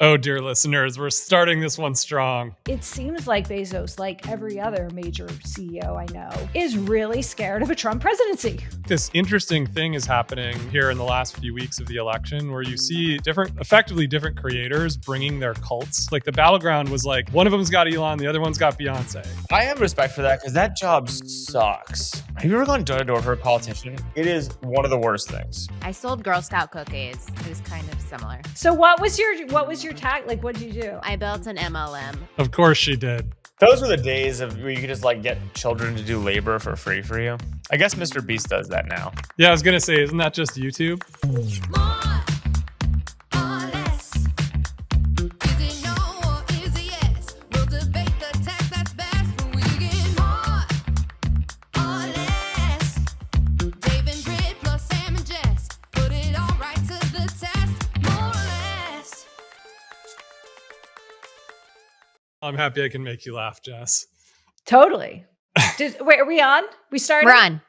Oh, dear listeners, we're starting this one strong. It seems like Bezos, like every other major CEO I know, is really scared of a Trump presidency. This interesting thing is happening here in the last few weeks of the election where you see effectively different creators bringing their cults. Like the battleground was like, one of them's got Elon, the other one's got Beyonce. I have respect for that because that job sucks. Have you ever gone door to door for a politician? It is one of the worst things. I sold Girl Scout cookies. It was kind of similar. So what was your tag? Like, what did you do? I built an MLM. Of course she did. Those were the days of where you could just like get children to do labor for free for you. I guess Mr. Beast does that now. Yeah, I was going to say, isn't that just YouTube? I'm happy I can make you laugh, Jess. Totally. Wait, are we on? We started? We're on.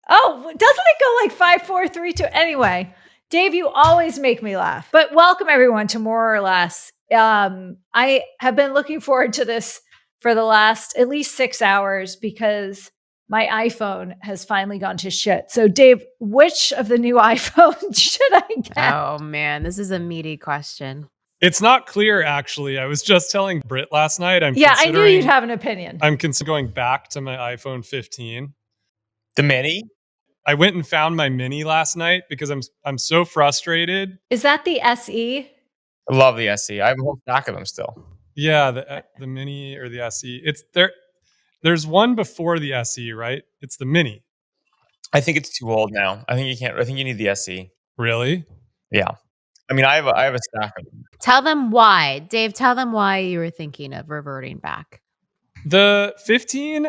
Oh, doesn't it go like 5, 4, 3, 2? Anyway, Dave, you always make me laugh. But welcome everyone to More or Less. I have been looking forward to this for the last at least 6 hours because my iPhone has finally gone to shit. So Dave, which of the new iPhones should I get? Oh man, this is a meaty question. It's not clear, actually. I was just telling Britt last night. I knew you'd have an opinion. I'm considering going back to my iPhone 15. The mini? I went and found my mini last night because I'm so frustrated. Is that the SE? I love the SE. I have a whole stack of them still. Yeah, the mini or the SE. It's there. There's one before the SE, right? It's the mini. I think it's too old now. I think you need the SE. Really? Yeah. I mean, I have a stack of them. Tell them why. Dave, tell them why you were thinking of reverting back. The 15,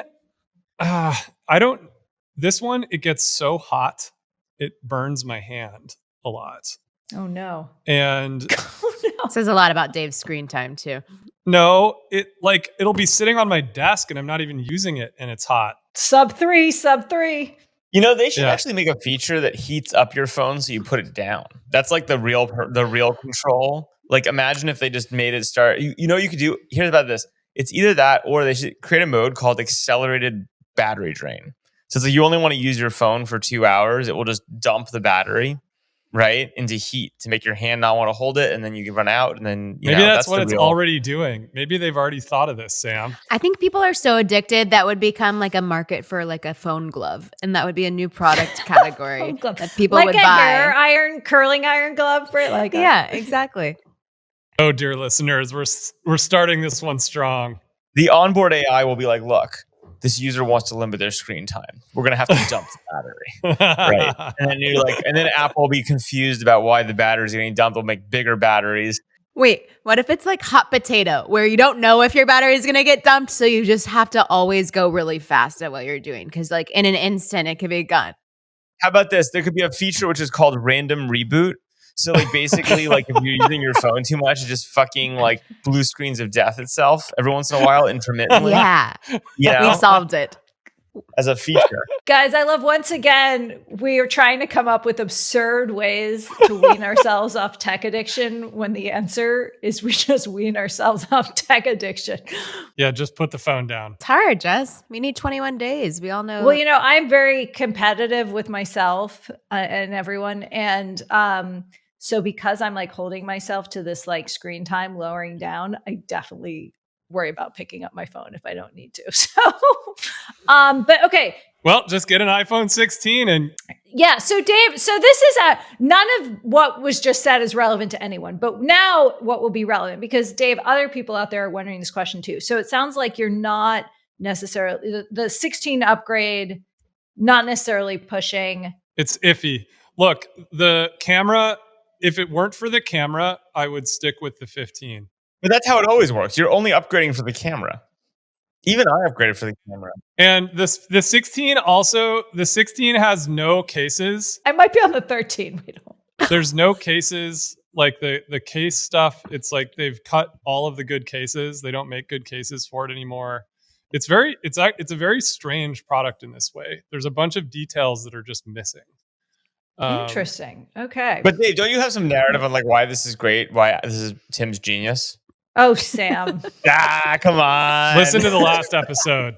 this one, it gets so hot, it burns my hand a lot. Oh, no. And It says a lot about Dave's screen time, too. no, it'll be sitting on my desk and I'm not even using it and it's hot. Sub 3. You know, they should actually make a feature that heats up your phone so you put it down. That's like the real control. Like, imagine if they just made it start. You know, you could do. Here's about this. It's either that or they should create a mode called accelerated battery drain. So it's like you only want to use your phone for 2 hours. It will just dump the battery right into heat to make your hand not want to hold it, and then you can run out. And then maybe that's what it's already doing. Maybe they've already thought of this, Sam. I think people are so addicted that would become like a market for like a phone glove, and that would be a new product category that people like would a buy. curling iron glove for it. Like yeah, exactly. Oh, dear listeners, we're starting this one strong. The onboard AI will be like, look, this user wants to limit their screen time. We're going to have to dump the battery. Right. And then and then Apple will be confused about why the batteries are getting dumped. They'll make bigger batteries. Wait, what if it's like hot potato where you don't know if your battery is going to get dumped, so you just have to always go really fast at what you're doing because like in an instant it could be gone. How about this? There could be a feature which is called random reboot. So like basically like if you're using your phone too much, it just fucking like blue screens of death itself every once in a while intermittently. Yeah. You know? We solved it. As a feature. Guys, I love once again, we are trying to come up with absurd ways to wean ourselves off tech addiction when the answer is we just wean ourselves off tech addiction. Yeah, just put the phone down. It's hard, Jess. We need 21 days. We all know. Well, you know, I'm very competitive with myself and everyone. And so because I'm like holding myself to this like screen time lowering down, I definitely worry about picking up my phone if I don't need to. So, but okay. Well, just get an iPhone 16 and yeah. So Dave, so this is none of what was just said is relevant to anyone, but now what will be relevant because Dave, other people out there are wondering this question too. So it sounds like you're not necessarily the 16 upgrade, not necessarily pushing. It's iffy. Look, the camera, if it weren't for the camera, I would stick with the 15. But that's how it always works. You're only upgrading for the camera. Even I upgraded for the camera. And the 16 also, the 16 has no cases. I might be on the 13. We don't. There's no cases. Like the case stuff, it's like they've cut all of the good cases. They don't make good cases for it anymore. It's a very strange product in this way. There's a bunch of details that are just missing. Interesting. Okay. But Dave, don't you have some narrative on like why this is great? Why this is Tim's genius? Oh, Sam. Come on. Listen to the last episode.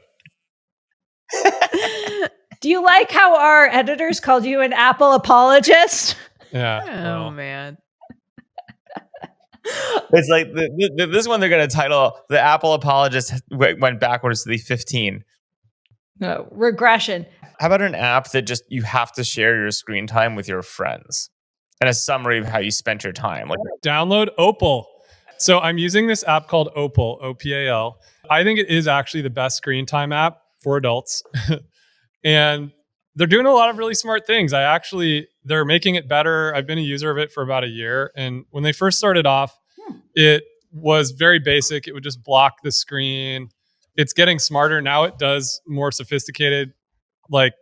Do you like how our editors called you an Apple apologist? Yeah. Oh well, man. It's like this one they're going to title "The Apple Apologist Went Backwards to the 15." No, regression. How about an app that just you have to share your screen time with your friends and a summary of how you spent your time? Like, download Opal. So I'm using this app called Opal, OPAL. I think it is actually the best screen time app for adults. And they're doing a lot of really smart things. They're making it better. I've been a user of it for about a year. And when they first started off, it was very basic. It would just block the screen. It's getting smarter. Now it does more sophisticated, like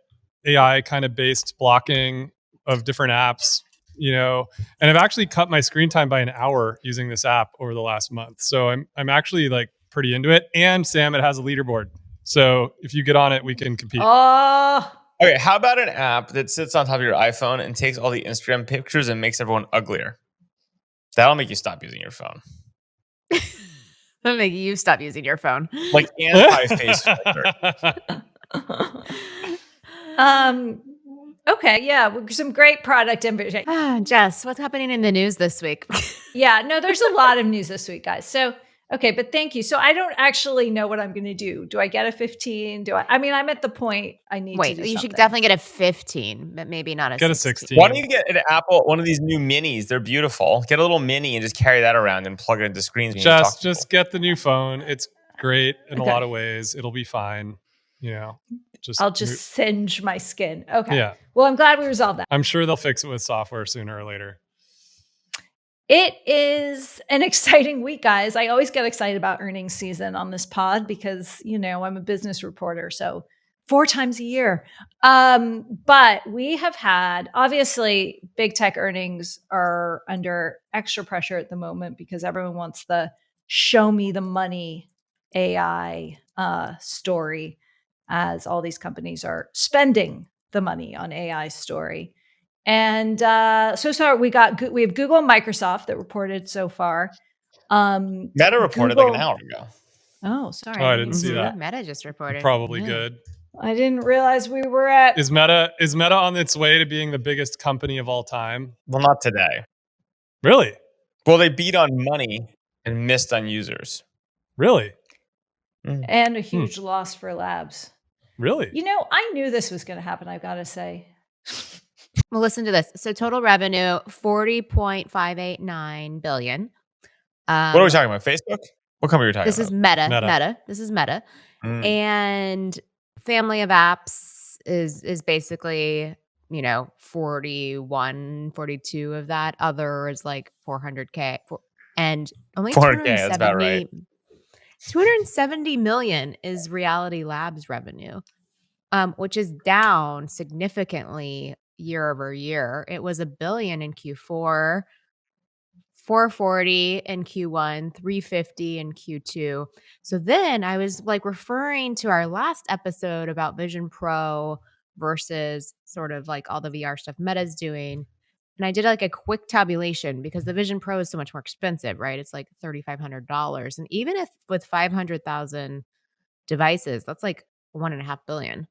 AI kind of based blocking of different apps, and I've actually cut my screen time by an hour using this app over the last month. So I'm actually like pretty into it. And Sam, it has a leaderboard. So if you get on it, we can compete. Oh, okay, how about an app that sits on top of your iPhone and takes all the Instagram pictures and makes everyone uglier? That'll make you stop using your phone. That'll make you stop using your phone. Like anti-face filter. Okay, yeah, some great product information. Jess, what's happening in the news this week? Yeah, no, there's a lot of news this week, guys. So, okay, but thank you. So I don't actually know what I'm going to do. Do I get a 15? I'm at the point I need to Wait, do you something. should definitely get a 15, but maybe not a Get a 16. 16. Why don't you get an Apple, one of these new minis? They're beautiful. Get a little mini and just carry that around and plug it into screens. When you talk to Just people. get the new phone. It's great in Okay. a lot of ways. It'll be fine. I'll just singe my skin. Okay. Yeah. Well, I'm glad we resolved that. I'm sure they'll fix it with software sooner or later. It is an exciting week, guys. I always get excited about earnings season on this pod because, I'm a business reporter. So 4 times a year. But we have had, obviously, big tech earnings are under extra pressure at the moment because everyone wants the show me the money AI story, as all these companies are spending the money on AI story. And so far we have Google and Microsoft that reported so far. Meta reported Google, like an hour ago. Oh, sorry. Oh, I didn't see that. Meta just reported. Probably Yeah. good. I didn't realize we were at. Is Meta on its way to being the biggest company of all time? Well, not today. Really? Well, they beat on money and missed on users. Really? And a huge loss for labs. Really? I knew this was going to happen, I've got to say. Well, listen to this. So total revenue, $40.589 billion. What are we talking about? Facebook? What company are we talking This about? is Meta. Meta. This is Meta. And family of apps is basically, 41, 42 of that. Other is like 400K. And only 400K, that's about right. 270 million is Reality Labs revenue, which is down significantly year over year. It was $1 billion in Q4, 440 in Q1, 350 in Q2. So then I was like referring to our last episode about Vision Pro versus sort of like all the VR stuff Meta's doing. And I did like a quick tabulation because the Vision Pro is so much more expensive, right? It's like $3,500. And even if with 500,000 devices, that's like $1.5 billion.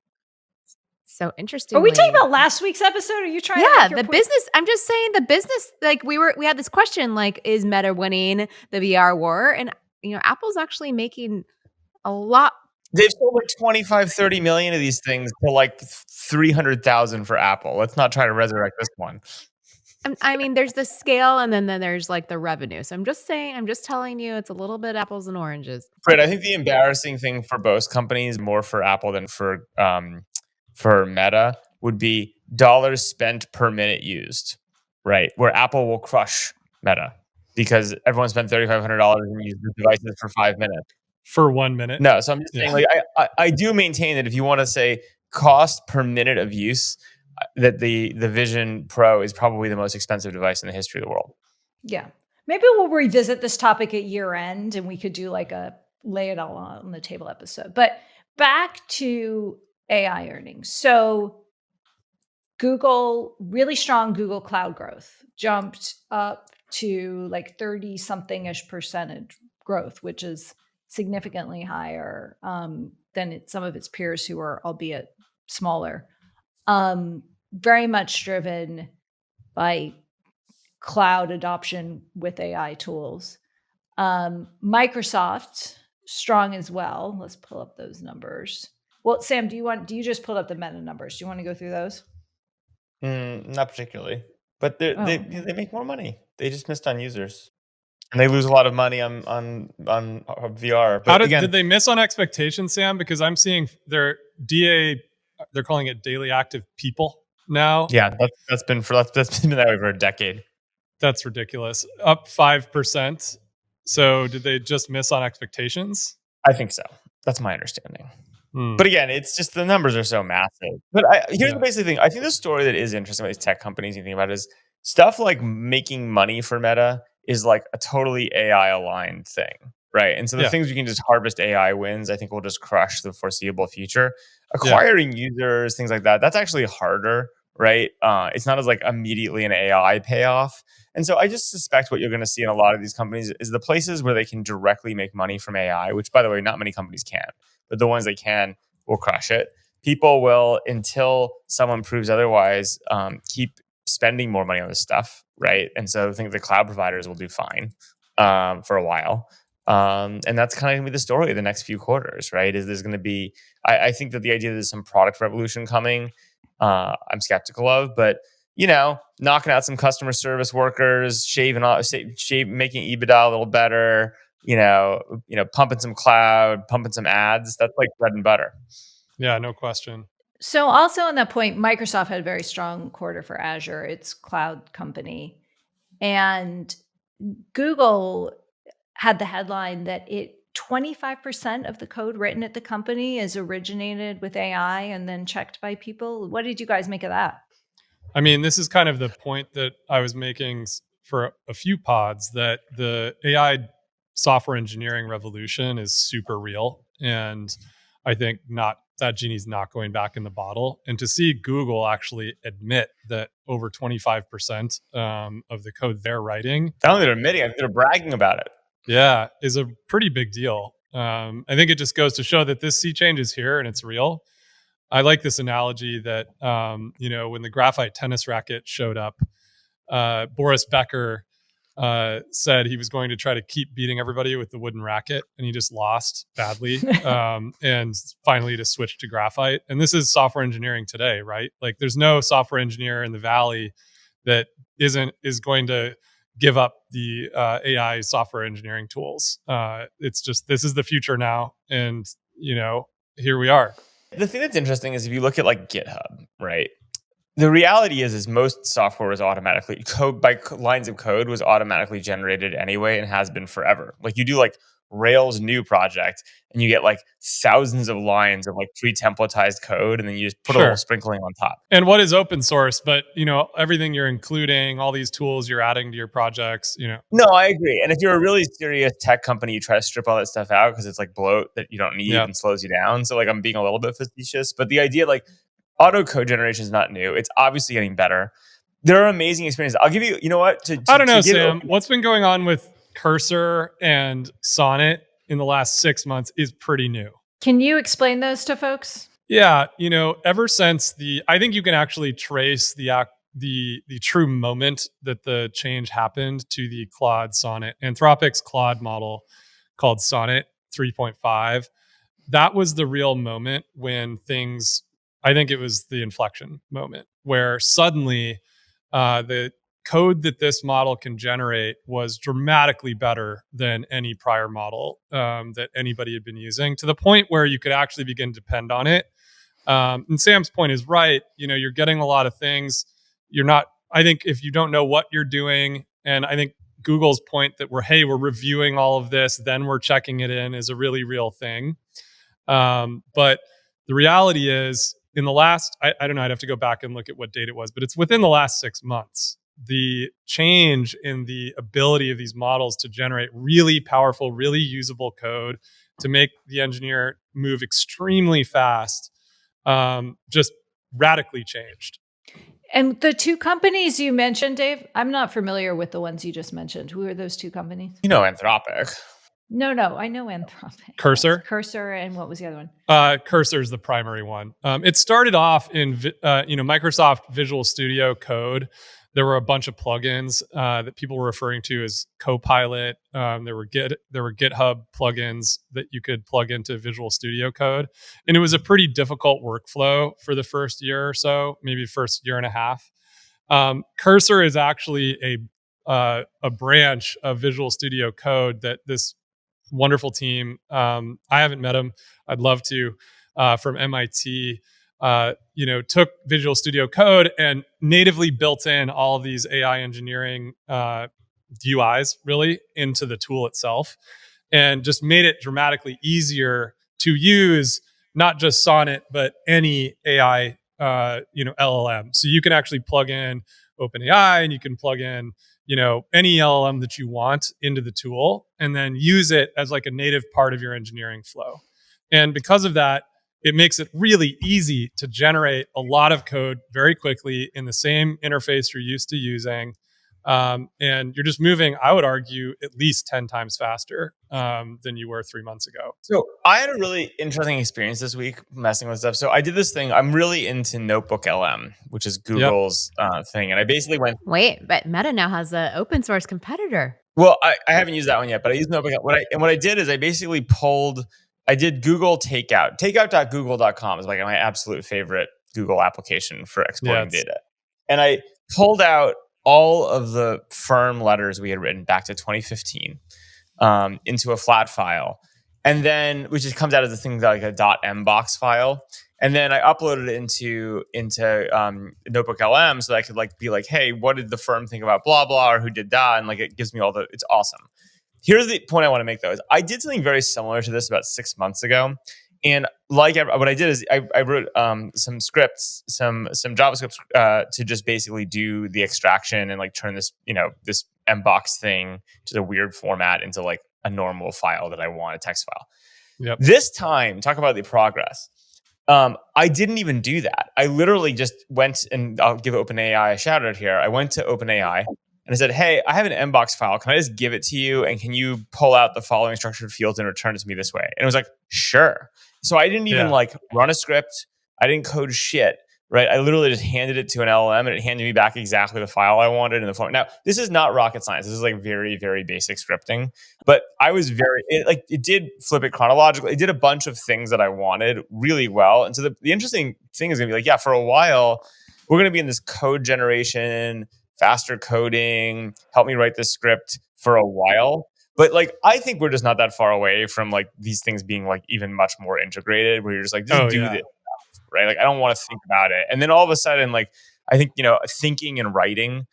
So interesting. Are we talking about last week's episode? Are you trying to Yeah, make your the point? business. I'm just saying the business, like we had this question, like, is Meta winning the VR war? And, Apple's actually making a lot. They've sold like 25, 30 million of these things to like 300,000 for Apple. Let's not try to resurrect this one. I mean, there's the scale and then there's like the revenue. So I'm just telling you it's a little bit apples and oranges. Fred, I think the embarrassing thing for both companies, more for Apple than for Meta, would be dollars spent per minute used, right? Where Apple will crush Meta because everyone spent $3,500 and used the devices for 5 minutes. For 1 minute? No, so I'm just saying, like, I do maintain that if you want to say cost per minute of use, that the Vision Pro is probably the most expensive device in the history of the world. Yeah. Maybe we'll revisit this topic at year end and we could do like a lay it all on the table episode. But back to AI earnings. So really strong Google Cloud growth, jumped up to like 30 something ish percentage growth, which is significantly higher than some of its peers who are, albeit smaller. Very much driven by cloud adoption with AI tools. Microsoft, strong as well. Let's pull up those numbers. Well, Sam, do you just pull up the meta numbers? Do you want to go through those? Not particularly, but they okay. they make more money. They just missed on users, and they lose a lot of money on VR. How But again, did they miss on expectations, Sam? Because I'm seeing their DA, they're calling it daily active people now. yeah, that's been that way for a decade. That's ridiculous. Up 5%. So did they just miss on expectations? I think so. That's my understanding. But again, it's just the numbers are so massive. But here's the basic thing. I think the story that is interesting about these tech companies you think about is stuff like making money for Meta is like a totally AI aligned thing, right? And so the things we can just harvest AI wins, I think will just crush the foreseeable future. Acquiring users, things like that, that's actually harder, right? It's not as like immediately an AI payoff. And so I just suspect what you're going to see in a lot of these companies is the places where they can directly make money from AI, which by the way, not many companies can, but the ones that can will crush it. People will, until someone proves otherwise, keep spending more money on this stuff, right? And so I think the cloud providers will do fine for a while. And that's kind of going to be the story of the next few quarters, right? Is there's going to be, I think that the idea that there's some product revolution coming, I'm skeptical of, but knocking out some customer service workers, making EBITDA a little better, pumping some cloud, pumping some ads. That's like bread and butter. Yeah, no question. So also on that point, Microsoft had a very strong quarter for Azure, its cloud company. And Google had the headline that 25% of the code written at the company is originated with AI and then checked by people. What did you guys make of that? I mean, this is kind of the point that I was making for a few pods, that the AI software engineering revolution is super real. And I think that genie's not going back in the bottle. And to see Google actually admit that over 25% of the code they're writing. I don't think they're admitting, I think they're bragging about it. Yeah, is a pretty big deal. I think it just goes to show that this sea change is here and it's real. I like this analogy that, when the graphite tennis racket showed up, Boris Becker said he was going to try to keep beating everybody with the wooden racket, and he just lost badly. And finally just switched to graphite. And this is software engineering today, right? Like there's no software engineer in the Valley that is going to give up the AI software engineering tools. It's just, this is the future now. And, here we are. The thing that's interesting is if you look at like GitHub, right? The reality is most software is automatically lines of code was automatically generated anyway and has been forever. Like you do like Rails new project and you get like thousands of lines of like pre-templatized code, and then you just put a little sprinkling on top. And what is open source? But everything you're including, all these tools you're adding to your projects. No, I agree. And if you're a really serious tech company, you try to strip all that stuff out because it's like bloat that you don't need and slows you down. So like I'm being a little bit facetious, but the idea like auto code generation is not new. It's obviously getting better. There are amazing experiences. I'll give you, what? I don't know, Sam. What's been going on with Cursor and Sonnet in the last 6 months is pretty new. Can you explain those to folks? Yeah, ever since I think you can actually trace the true moment that the change happened to the Claude Sonnet, Anthropic's Claude model called Sonnet 3.5. That was the real moment when I think it was the inflection moment where suddenly the code that this model can generate was dramatically better than any prior model that anybody had been using, to the point where you could actually begin to depend on it. And Sam's point is right. You're getting a lot of things. I think if you don't know what you're doing, and I think Google's point that we're reviewing all of this, then we're checking it in, is a really real thing. But the reality is, in the last, I don't know, I'd have to go back and look at what date it was, but it's within the last 6 months. The change in the ability of these models to generate really powerful, really usable code to make the engineer move extremely fast, just radically changed. And the two companies you mentioned, Dave, I'm not familiar with the ones you just mentioned. Who are those two companies? Anthropic. No, I know Anthropic. Cursor? Yes, Cursor, and what was the other one? Cursor is the primary one. It started off in Microsoft Visual Studio Code. There were a bunch of plugins that people were referring to as Copilot. There were GitHub plugins that you could plug into Visual Studio Code, and it was a pretty difficult workflow for the first year or so, maybe first year and a half. Cursor is actually a branch of Visual Studio Code that this wonderful team. I haven't met him. I'd love to. From MIT, took Visual Studio Code and natively built in all of these AI engineering UIs really into the tool itself, and just made it dramatically easier to use not just Sonnet but any AI LLM. So you can actually plug in OpenAI and you can plug in any LLM that you want into the tool and then use it as like a native part of your engineering flow. And because of that, it makes it really easy to generate a lot of code very quickly in the same interface you're used to using. And you're just moving, I would argue, at least 10 times faster than you were 3 months ago. So I had a really interesting experience this week messing with stuff. So I did this thing. I'm really into Notebook LM, which is Google's thing. And I basically went... Wait, but Meta now has an open source competitor. Well, I haven't used that one yet, but I used Notebook. What I did is I basically I did Google Takeout. Takeout.google.com is like my absolute favorite Google application for exporting data. And I pulled out all of the firm letters we had written back to 2015 into a flat file. And then, which just comes out as a thing like a .mbox file. And then I uploaded it into Notebook LM so that I could be like, hey, what did the firm think about blah, blah, or who did that? And it gives me it's awesome. Here's the point I want to make though, is I did something very similar to this about 6 months ago. And what I did is I wrote some scripts, some JavaScript to just basically do the extraction and turn this, this mbox thing to the weird format into a normal file that I want, a text file. Yep. This time, talk about the progress. I didn't even do that. I literally just went, and I'll give OpenAI a shout out here. I went to OpenAI and I said, hey, I have an mbox file. Can I just give it to you? And can you pull out the following structured fields and return it to me this way? And it was like, sure. So I didn't even run a script. I didn't code shit, right? I literally just handed it to an LLM and it handed me back exactly the file I wanted in the form. Now, this is not rocket science. This is very, very basic scripting. But I was it did flip it chronologically. It did a bunch of things that I wanted really well. And so the interesting thing is going to be for a while, we're going to be in this code generation, faster coding, help me write this script for a while. But I think we're just not that far away from these things being even much more integrated, where you're just do this, right? I don't want to think about it. And then all of a sudden, I think, thinking and writing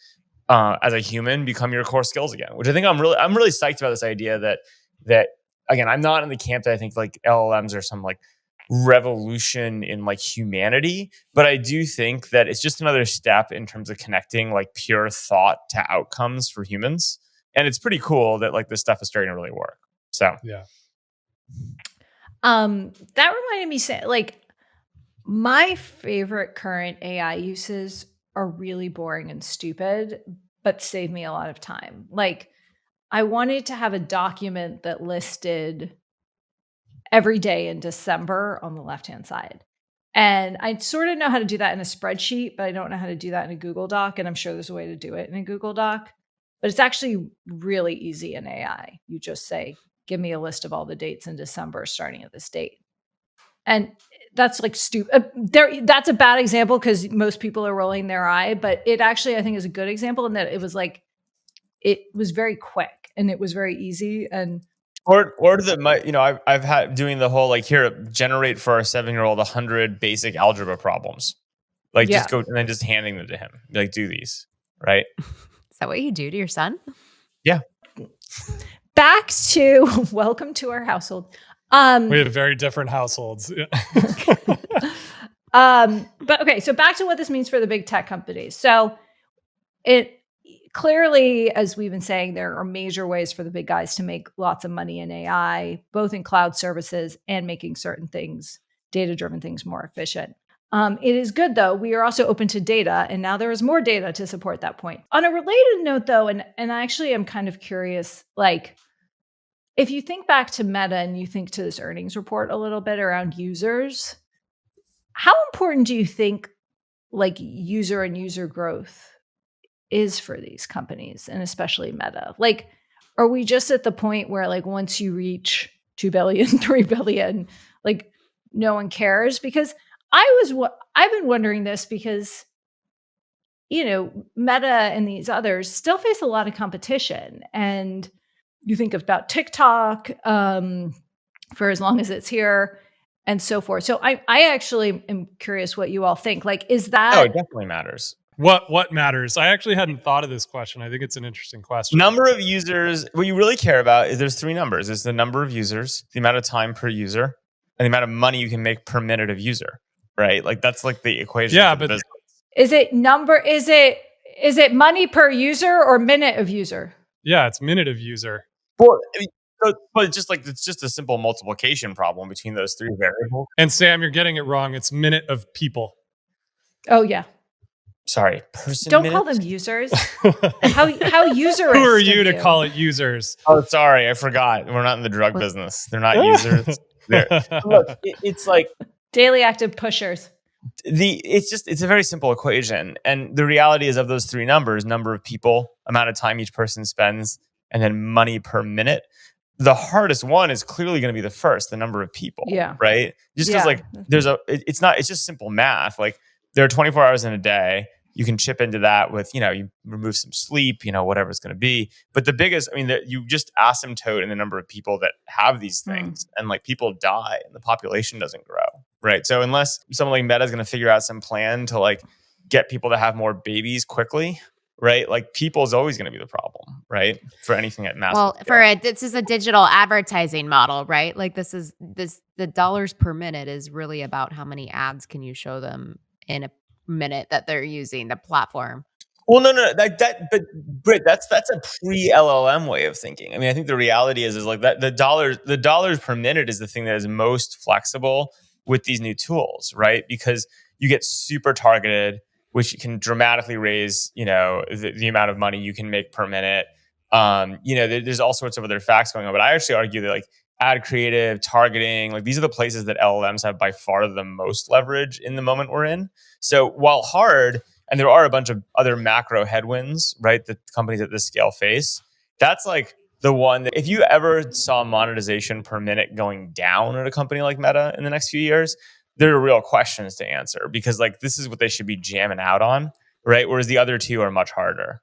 as a human become your core skills again, which I think I'm really psyched about this idea that again, I'm not in the camp that I think LLMs are some revolution in humanity, but I do think that it's just another step in terms of connecting pure thought to outcomes for humans. And it's pretty cool that this stuff is starting to really work. So yeah. That reminded me, my favorite current AI uses are really boring and stupid, but save me a lot of time. I wanted to have a document that listed every day in December on the left-hand side. And I sort of know how to do that in a spreadsheet, but I don't know how to do that in a Google Doc. And I'm sure there's a way to do it in a Google Doc, but it's actually really easy in AI. You just say, give me a list of all the dates in December starting at this date. And that's stupid. That's a bad example because most people are rolling their eye, but it actually, I think, is a good example in that it was it was very quick and it was very easy. And I've had doing the whole here, generate for our 7-year-old 100 basic algebra problems. Just go and then just handing them to him. Do these, right? Is that what you do to your son? Yeah. Back to welcome to our household. We have very different households. But okay, so back to what this means for the big tech companies. So it clearly, as we've been saying, there are major ways for the big guys to make lots of money in AI, both in cloud services and making certain things, data-driven things, more efficient. It is good, though. We are also open to data, and now there is more data to support that point. On a related note, though, and I actually am kind of curious, like, if you think back to Meta and you think to this earnings report a little bit around users, how important do you think like user and user growth is for these companies, and especially Meta? Like, are we just at the point where like once you reach 2 billion, 3 billion, like no one cares? Because I've been wondering this because, you know, Meta and these others still face a lot of competition. And you think about TikTok for as long as it's here and so forth. So I actually am curious what you all think. Like, is that... No, it definitely matters. What matters? I actually hadn't thought of this question. I think it's an interesting question. Number of users, what you really care about is there's 3 numbers. It's the number of users, the amount of time per user, and the amount of money you can make per minute of user, right? Like that's like the equation. Yeah, for the but business. Is it money per user or minute of user? Yeah, it's minute of user. Well, I mean, but it's just a simple multiplication problem between those 3 variables. And Sam, you're getting it wrong. It's minute of people. Oh yeah. Sorry, person. Don't minutes? call them users. How user? Who are you to call it users? Oh, sorry, I forgot. We're not in the drug business. They're not users. Look, it's like daily active pushers. It's a very simple equation, and the reality is of those 3 numbers: number of people, amount of time each person spends, and then money per minute. The hardest one is clearly going to be the first, the number of people. Yeah. Right. Just because like it's just simple math. Like there are 24 hours in a day. You can chip into that with, you remove some sleep, whatever it's going to be. But the biggest, you just asymptote in the number of people that have these things, and like people die and the population doesn't grow. Right. So unless someone like Meta is going to figure out some plan to like get people to have more babies quickly, right? Like people is always going to be the problem, right? For anything at massive scale. This is a digital advertising model, right? Like the dollars per minute is really about how many ads can you show them in a minute that they're using the platform. Well, no, but Britt, that's a pre-LLM way of thinking. I think the reality is like that the dollars per minute is the thing that is most flexible with these new tools, right? Because you get super targeted, which can dramatically raise, the amount of money you can make per minute. There's all sorts of other facts going on, but I actually argue that like ad creative, targeting, like these are the places that LLMs have by far the most leverage in the moment we're in. So while hard, and there are a bunch of other macro headwinds, right, that companies at this scale face, that's like the one that if you ever saw monetization per minute going down at a company like Meta in the next few years, there are real questions to answer, because like this is what they should be jamming out on, right? Whereas the other 2 are much harder.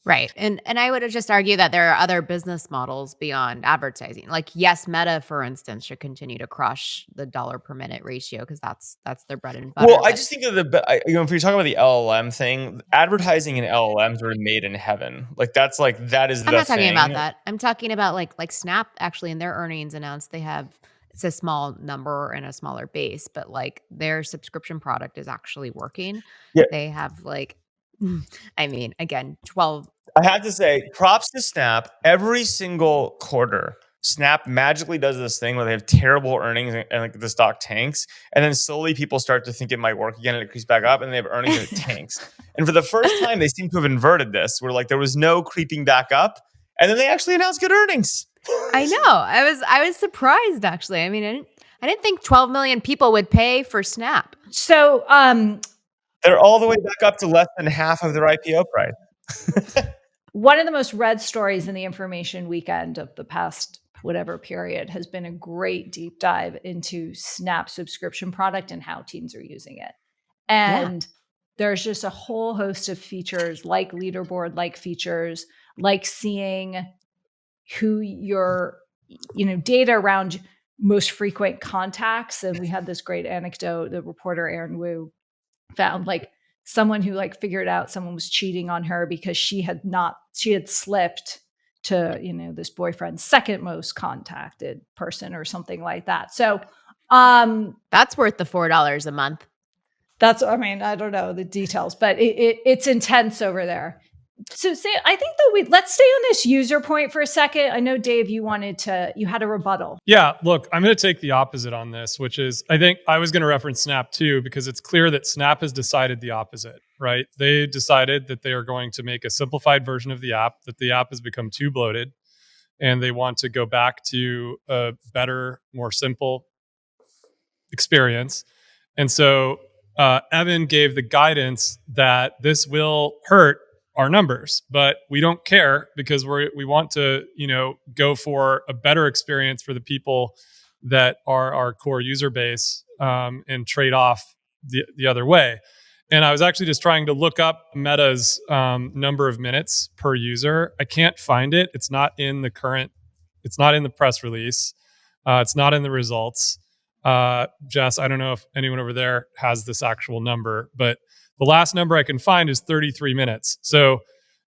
Right. And I would just argue that there are other business models beyond advertising. Like, yes, Meta, for instance, should continue to crush the dollar per minute ratio because that's their bread and butter. Well, I just think of if you're talking about the LLM thing, advertising and LLMs were made in heaven. Like that is the I'm not talking thing. about that. I'm talking about like Snap actually in their earnings announced it's a small number and a smaller base, but like their subscription product is actually working. Yeah. They have again, 12. I have to say, props to Snap. Every single quarter, Snap magically does this thing where they have terrible earnings and like the stock tanks, and then slowly people start to think it might work again and it creeps back up, and they have earnings and it tanks. And for the first time, they seem to have inverted this, where like there was no creeping back up, and then they actually announced good earnings. I know. I was surprised actually. I didn't think 12 million people would pay for Snap. So they're all the way back up to less than half of their IPO price. One of the most read stories in the information weekend of the past whatever period has been a great deep dive into Snap subscription product and how teams are using it. And there's just a whole host of features like leaderboard, like features, like seeing who your, data around most frequent contacts. And we had this great anecdote, the reporter Aaron Wu found like someone who like figured out someone was cheating on her because she had slipped to, this boyfriend's second most contacted person or something like that. So that's worth the $4 a month. I don't know the details, but it's intense over there. So Sam, I think though let's stay on this user point for a second. I know Dave, you had a rebuttal. Yeah, look, I'm going to take the opposite on this, which is I think I was going to reference Snap too, because it's clear that Snap has decided the opposite, right? They decided that they are going to make a simplified version of the app, that the app has become too bloated, and they want to go back to a better, more simple experience. And so Evan gave the guidance that this will hurt our numbers, but we don't care because we want to, go for a better experience for the people that are our core user base, and trade off the other way. And I was actually just trying to look up Meta's number of minutes per user. I can't find it. It's not in the press release. It's not in the results. Jess, I don't know if anyone over there has this actual number, but the last number I can find is 33 minutes. So,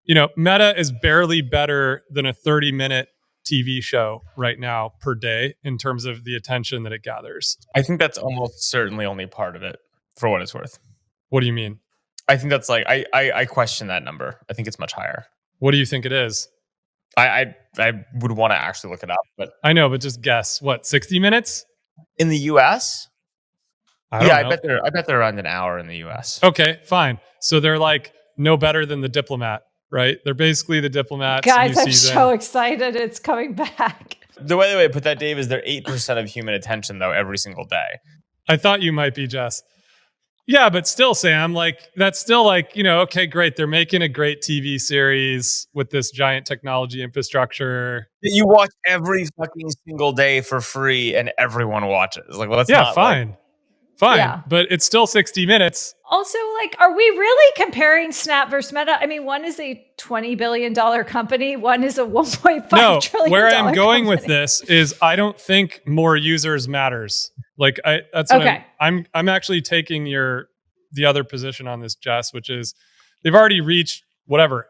Meta is barely better than a 30-minute TV show right now per day in terms of the attention that it gathers. I think that's almost certainly only part of it, for what it's worth. What do you mean? I think that's like I question that number. I think it's much higher. What do you think it is? I would want to actually look it up, but I know, but just guess. What, 60 minutes? in the US? I don't know. I bet they're around an hour in the US. Okay, fine. So they're like no better than The Diplomat, right? They're basically The Diplomat's Guys, new I'm season. so excited it's coming back. The way I put that, Dave, is they're 8% of human attention though every single day. I thought you might be, Jess. Yeah, but still, Sam, that's still okay, great. They're making a great TV series with this giant technology infrastructure. You watch every fucking single day for free and everyone watches. Fine. Yeah. But it's still 60 minutes. Also, are we really comparing Snap versus Meta? I mean, one is a $20 billion company. One is a $1.5 trillion where I'm going company. with this is I don't think more users matters. That's what Okay. I'm actually taking the other position on this, Jess, which is they've already reached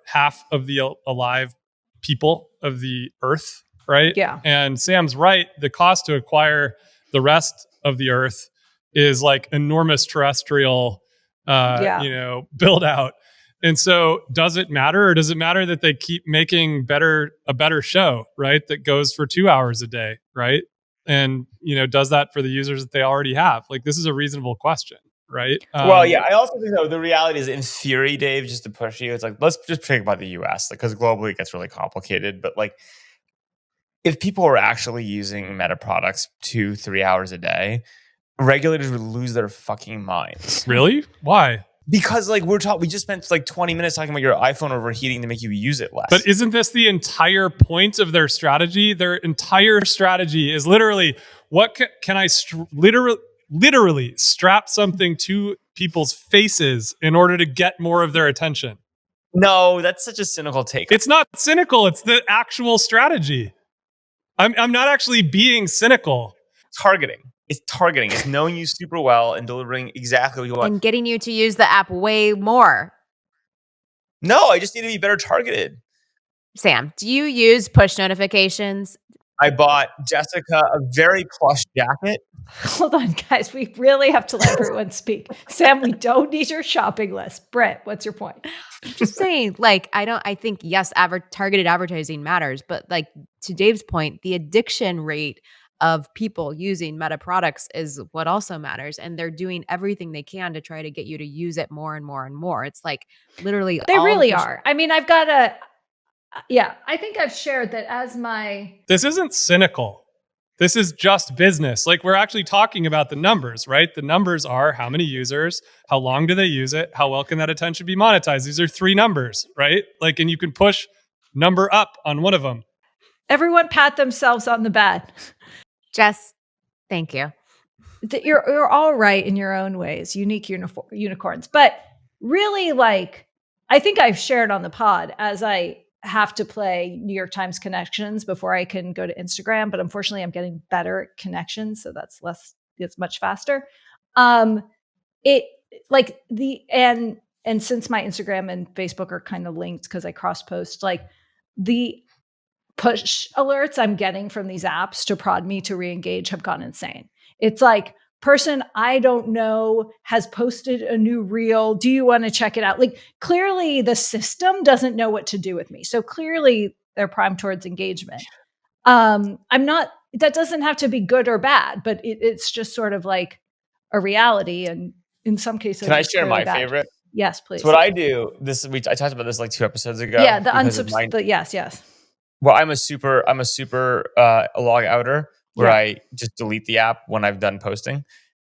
half of the alive people of the earth, right? Yeah. And Sam's right. The cost to acquire the rest of the earth is enormous terrestrial, build out. And so does it matter, or does it matter that they keep making a better show, right? That goes for 2 hours a day, right? And, does that for the users that they already have? This is a reasonable question, right? Well, yeah, I also think though the reality is, in theory, Dave, just to push you, it's let's just think about the US, because globally it gets really complicated. But if people were actually using Meta products 2-3 hours a day, regulators would lose their fucking minds. Really? Why? Because we just spent 20 minutes talking about your iPhone overheating to make you use it less. But isn't this the entire point of their strategy? Their entire strategy is literally, what can I literally strap something to people's faces in order to get more of their attention? No, that's such a cynical take. It's not cynical. It's the actual strategy. I'm not actually being cynical. Targeting. It's targeting. It's knowing you super well and delivering exactly what you want. And getting you to use the app way more. No, I just need to be better targeted. Sam, do you use push notifications? I bought Jessica a very plush jacket. Hold on, guys. We really have to let everyone speak. Sam, we don't need your shopping list. Brett, what's your point? I'm just saying, I think, yes, targeted advertising matters, but to Dave's point, the addiction rate of people using Meta products is what also matters. And they're doing everything they can to try to get you to use it more and more and more. It's literally they really are. I mean, I think I've shared that This isn't cynical. This is just business. We're actually talking about the numbers, right? The numbers are how many users, how long do they use it, how well can that attention be monetized? These are 3 numbers, right? And you can push number up on one of them. Everyone pat themselves on the back. Jess, thank you. You're all right in your own ways, unique unicorns. But really, I think I've shared on the pod, as I have to play New York Times connections before I can go to Instagram. But unfortunately, I'm getting better at connections, so it's much faster. And since my Instagram and Facebook are kind of linked because I cross post, the push alerts I'm getting from these apps to prod me to re-engage have gone insane. It's person I don't know has posted a new reel. Do you want to check it out? Like, clearly the system doesn't know what to do with me. So clearly they're primed towards engagement. I'm not, that doesn't have to be good or bad, but it's just sort of like a reality. And in some cases, Can I it's share clearly my bad. favorite? Yes, please. So what I do, I talked about this like 2 episodes ago. Yeah, the because of my, yes. well, I'm a super log outer where Yeah. I just delete the app when I've done posting.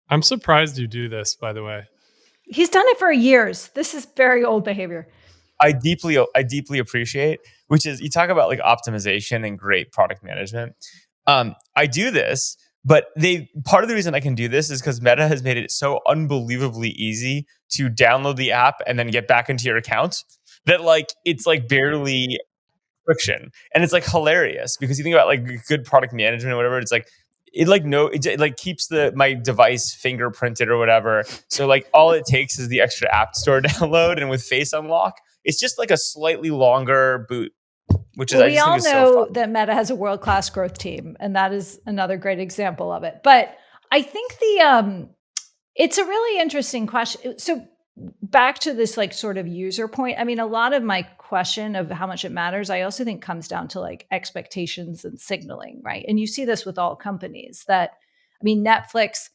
I'm surprised you do this, by the way. He's done it for years. This is very old behavior. I deeply appreciate, which is you talk about like optimization and great product management. I do this, but part of the reason I can do this is because Meta has made it so unbelievably easy to download the app and then get back into your account that like it's like barely friction, and it's like hilarious because you think about like good product management or whatever. It's like it like keeps my device fingerprinted or whatever. So like all it takes is the extra app store download, and with Face Unlock, it's just like a slightly longer boot, which is Well, I we just all think is so know fun. that Meta has a world-class growth team, and that is another great example of it. But I think it's a really interesting question. So back to this like sort of user point. I mean, a lot of my question of how much it matters, I also think comes down to like expectations and signaling, right? And you see this with all companies that, I mean, Netflix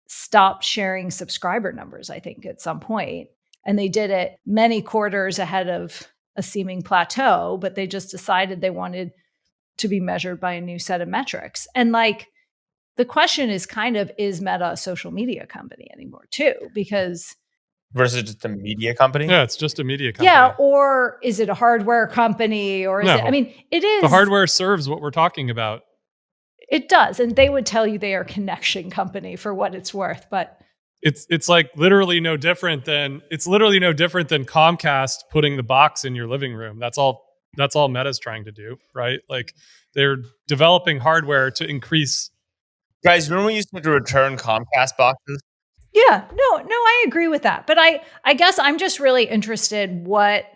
stopped sharing subscriber numbers, I think, at some point, and they did it many quarters ahead of a seeming plateau, but they just decided they wanted to be measured by a new set of metrics. And like, the question is kind of, is Meta a social media company anymore too? Because Versus just a media company. Yeah, it's just a media company. yeah, or is it a hardware company? Or is No. it, I mean, it is. The hardware serves what we're talking about. It does. And they would tell you they are a connection company for what it's worth. But It's like literally no different than Comcast putting the box in your living room. That's all Meta's trying to do, right? Like they're developing hardware to increase. Guys, remember when you used to have to return Comcast boxes? yeah, no, I agree with that. But I guess I'm just really interested what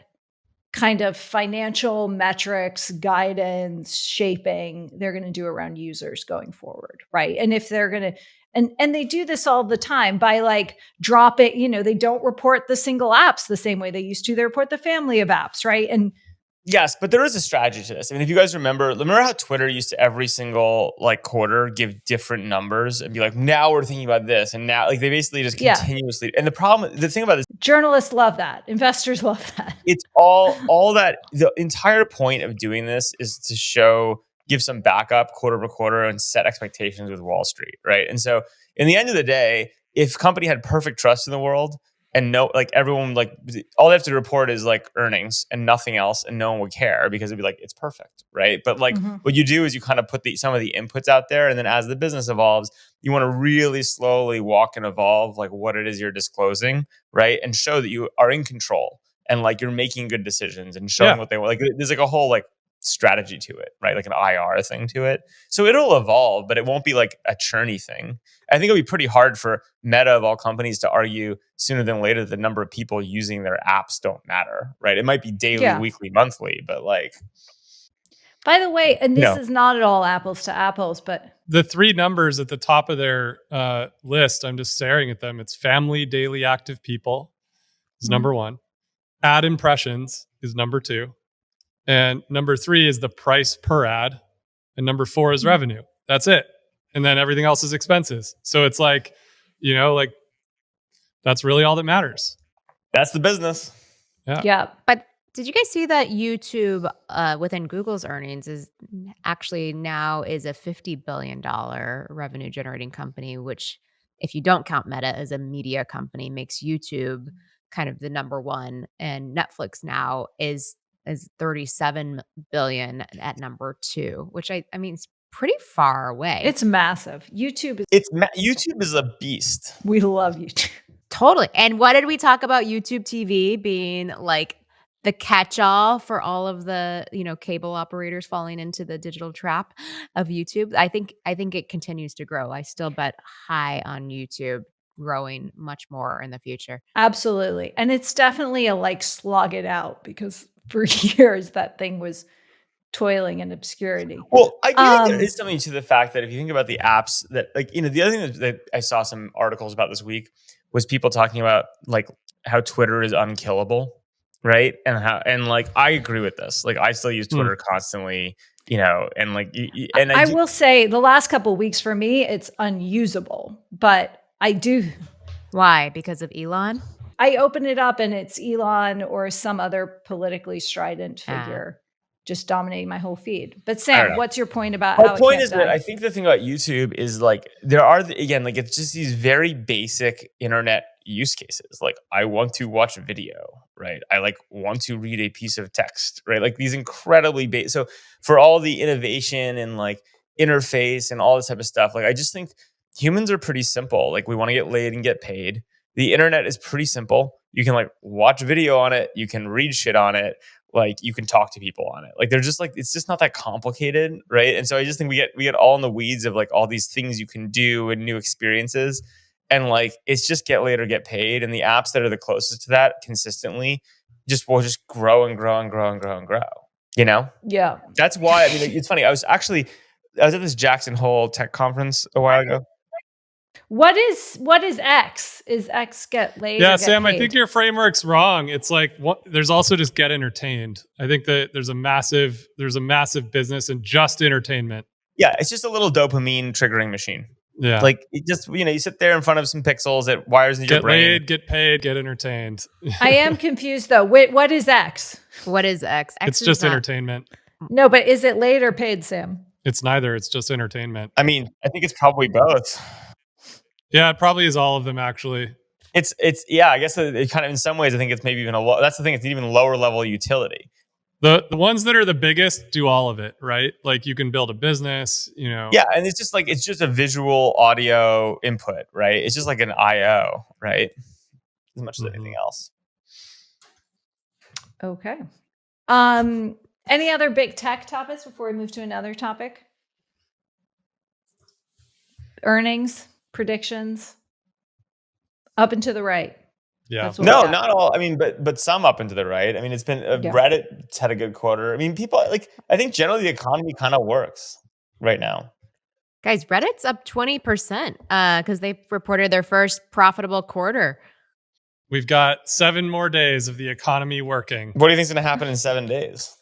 kind of financial metrics, guidance, shaping they're going to do around users going forward, right? And if they're going to, and they do this all the time by like drop it, they don't report the single apps the same way they used to. They report the family of apps, right? And Yes, but there is a strategy to this. I mean, if you guys remember how Twitter used to every single like quarter give different numbers and be like, now we're thinking about this, and now like they basically just continuously. And the thing about this, journalists love that, investors love that. it's all that. The entire point of doing this is to give some backup quarter over quarter and set expectations with Wall Street, right? And so, in the end of the day, if a company had perfect trust in the world, and everyone all they have to report is like earnings and nothing else, and no one would care because it'd be like it's perfect, right? But like what you do is you kind of put some of the inputs out there, and then as the business evolves, you want to really slowly walk and evolve like what it is you're disclosing, right? And show that you are in control and like you're making good decisions and showing what they want. Like there's like a whole like strategy to it, right? Like an IR thing to it. So it'll evolve, but it won't be like a churny thing. I think it'll be pretty hard for Meta of all companies to argue sooner than later that the number of people using their apps don't matter, right? It might be daily, weekly, monthly, but like. By the way, and this is not at all apples to apples, but the 3 numbers at the top of their list, I'm just staring at them. It's family daily active people is number 1. Ad impressions is number 2. And number 3 is the price per ad. And number 4 is revenue. That's it. And then everything else is expenses. So it's like, like that's really all that matters. That's the business. Yeah. But did you guys see that YouTube within Google's earnings is actually now is a $50 billion revenue generating company, which if you don't count Meta as a media company, makes YouTube kind of the number one. And Netflix now is 37 billion at number 2, which I mean, it's pretty far away. It's massive. YouTube is a beast. We love YouTube. Totally. And what did we talk about YouTube TV being like the catch-all for all of the, cable operators falling into the digital trap of YouTube? I think it continues to grow. I still bet high on YouTube growing much more in the future. Absolutely. And it's definitely a like slog it out, because for years that thing was toiling in obscurity. Well, I do think there is something to the fact that if you think about the apps that, like, the other thing that I saw some articles about this week was people talking about like how Twitter is unkillable, right? And like I agree with this. Like I still use Twitter constantly, and like and I will say the last couple of weeks for me, it's unusable, but I do. Why? Because of Elon? I open it up and it's Elon or some other politically strident figure just dominating my whole feed. But Sam, what's your point about my point is that I think the thing about YouTube is like there are again, like it's just these very basic internet use cases. Like I want to watch a video, right? I like want to read a piece of text, right? Like these incredibly basic. So for all the innovation and like interface and all this type of stuff, like I just think humans are pretty simple. Like we want to get laid and get paid. The internet is pretty simple. You can like watch video on it. You can read shit on it. Like you can talk to people on it. Like they're just like, it's just not that complicated. Right. And so I just think we get all in the weeds of like all these things you can do and new experiences. And like, it's just get laid or get paid. And the apps that are the closest to that consistently will just grow and grow and grow and grow and grow, Yeah. That's why, I mean, it's funny. I was at this Jackson Hole tech conference a while ago. What is X? Is X get laid? Yeah, or get Sam, paid? I think your framework's wrong. It's like there's also just get entertained. I think that there's a massive business in just entertainment. Yeah, it's just a little dopamine triggering machine. Yeah. Like it just, you sit there in front of some pixels, it wires into your brain. Get laid, get paid, get entertained. I am confused though. Wait, what is X? What is X? It's just entertainment. No, but is it laid or paid, Sam? It's neither. It's just entertainment. I mean, I think it's probably both. Yeah, it probably is all of them actually. It's I guess it kind of in some ways I think it's maybe even that's the thing, it's an even lower level utility. The ones that are the biggest do all of it, right? Like you can build a business, Yeah, and it's just a visual audio input, right? It's just like an IO, right? As much as anything else. Okay. Any other big tech topics before we move to another topic? Earnings, predictions, up and to the right. Yeah. No, not all. I mean, but some up and to the right. I mean, it's been Reddit's had a good quarter. I mean, people I think generally the economy kind of works right now. Guys, Reddit's up 20% because they reported their first profitable quarter. We've got 7 more days of the economy working. What do you think is going to happen in 7 days?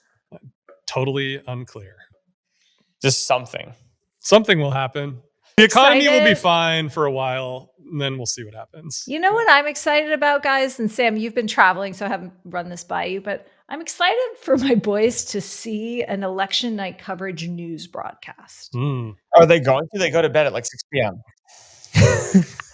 Totally unclear. Just something. Something will happen. The economy will be fine for a while, and then we'll see what happens. You know what I'm excited about, guys? And Sam, you've been traveling, so I haven't run this by you, but I'm excited for my boys to see an election night coverage news broadcast. Are they going to? They go to bed at like 6 p.m.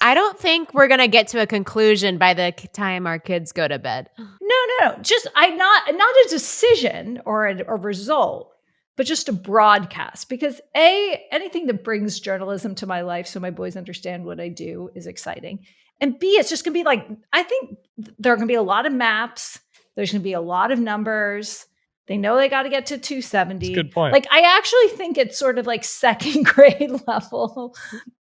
I don't think we're going to get to a conclusion by the time our kids go to bed. No. Just not a decision or a result, but just a broadcast. Because anything that brings journalism to my life so my boys understand what I do is exciting. And B, it's just going to be like, I think there are going to be a lot of maps. There's going to be a lot of numbers. They know they got to get to 270. That's a good point. Like, I actually think it's sort of like second grade level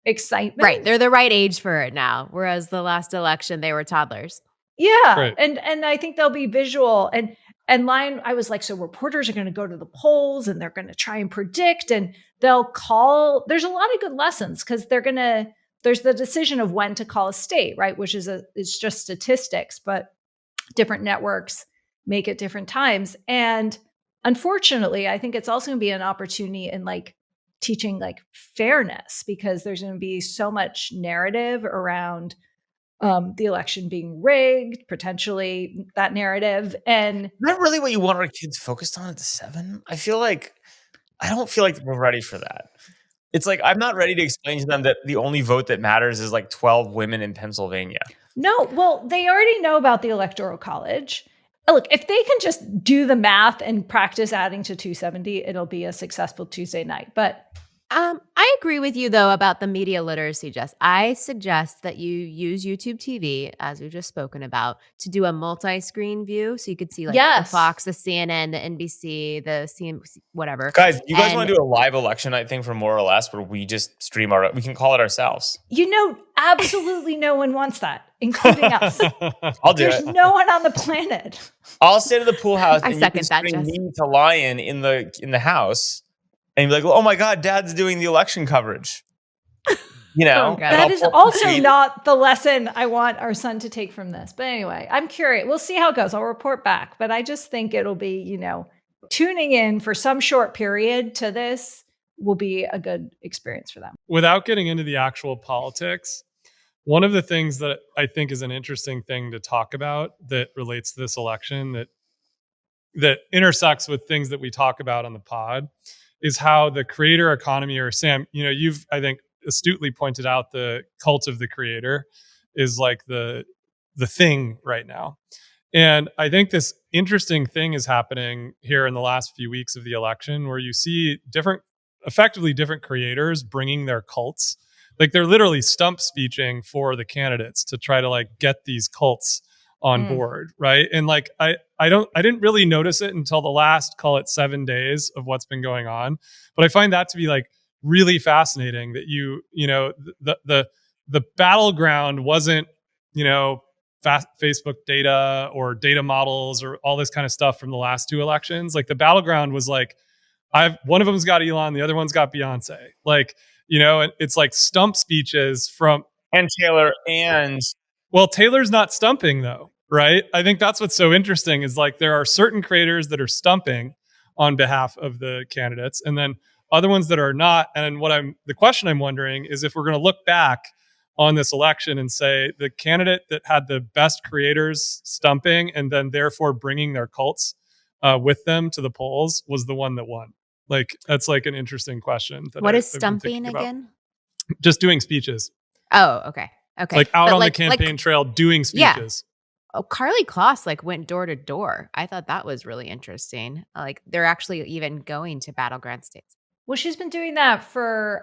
excitement. Right. They're the right age for it now. Whereas the last election, they were toddlers. Yeah. Right. And I think they'll be visual. And mine, I was like, so reporters are going to go to the polls and they're going to try and predict and they'll call. There's a lot of good lessons because there's the decision of when to call a state, right? Which it's just statistics, but different networks make it different times. And unfortunately, I think it's also going to be an opportunity in like teaching like fairness because there's going to be so much narrative around the election being rigged, potentially that narrative. And is that really what you want our kids focused on at the 7? I don't feel like we're ready for that. It's like, I'm not ready to explain to them that the only vote that matters is like 12 women in Pennsylvania. No, well, they already know about the Electoral College. Look, if they can just do the math and practice adding to 270, it'll be a successful Tuesday night. But I agree with you though about the media literacy, Jess. I suggest that you use YouTube TV, as we've just spoken about, to do a multi-screen view, so you could see like the Yes. Fox, the CNN, the NBC, the CNBC, whatever. Guys, you guys And- want to do a live election night thing for More or Less, where we just stream we can call it ourselves. Absolutely no one wants that, including us. I'll do There's it. no one on the planet. I'll stay to the pool house I and you second can that, scream Jess. me to Lion in the house. And be like, oh my God, Dad's doing the election coverage. You know? Oh, God. And That I'll is pull also the- not the lesson I want our son to take from this. But anyway, I'm curious. We'll see how it goes. I'll report back. But I just think it'll be, tuning in for some short period to this will be a good experience for them. Without getting into the actual politics, one of the things that I think is an interesting thing to talk about that relates to this election that intersects with things that we talk about on the pod is how the creator economy, or Sam, you've, I think, astutely pointed out the cult of the creator is like the thing right now. And I think this interesting thing is happening here in the last few weeks of the election, where you see effectively different creators bringing their cults. Like they're literally stump speeching for the candidates to try to like get these cults on board, right? And like I didn't really notice it until the last, call it 7 days of what's been going on, but I find that to be like really fascinating that the battleground wasn't Facebook data or data models or all this kind of stuff from the last two elections. Like the battleground was like one of them's got Elon, the other one's got Beyonce. Like and it's like stump speeches from Taylor and well, Taylor's not stumping though, right? I think that's what's so interesting is like there are certain creators that are stumping on behalf of the candidates and then other ones that are not. And the question I'm wondering is if we're going to look back on this election and say the candidate that had the best creators stumping and then therefore bringing their cults with them to the polls was the one that won. Like that's like an interesting question. What is stumping again? Just doing speeches. Oh, okay. Okay. Like out on the campaign trail doing speeches. Yeah. Oh, Carly Kloss went door to door. I thought that was really interesting. Like they're actually even going to battleground states. Well, she's been doing that for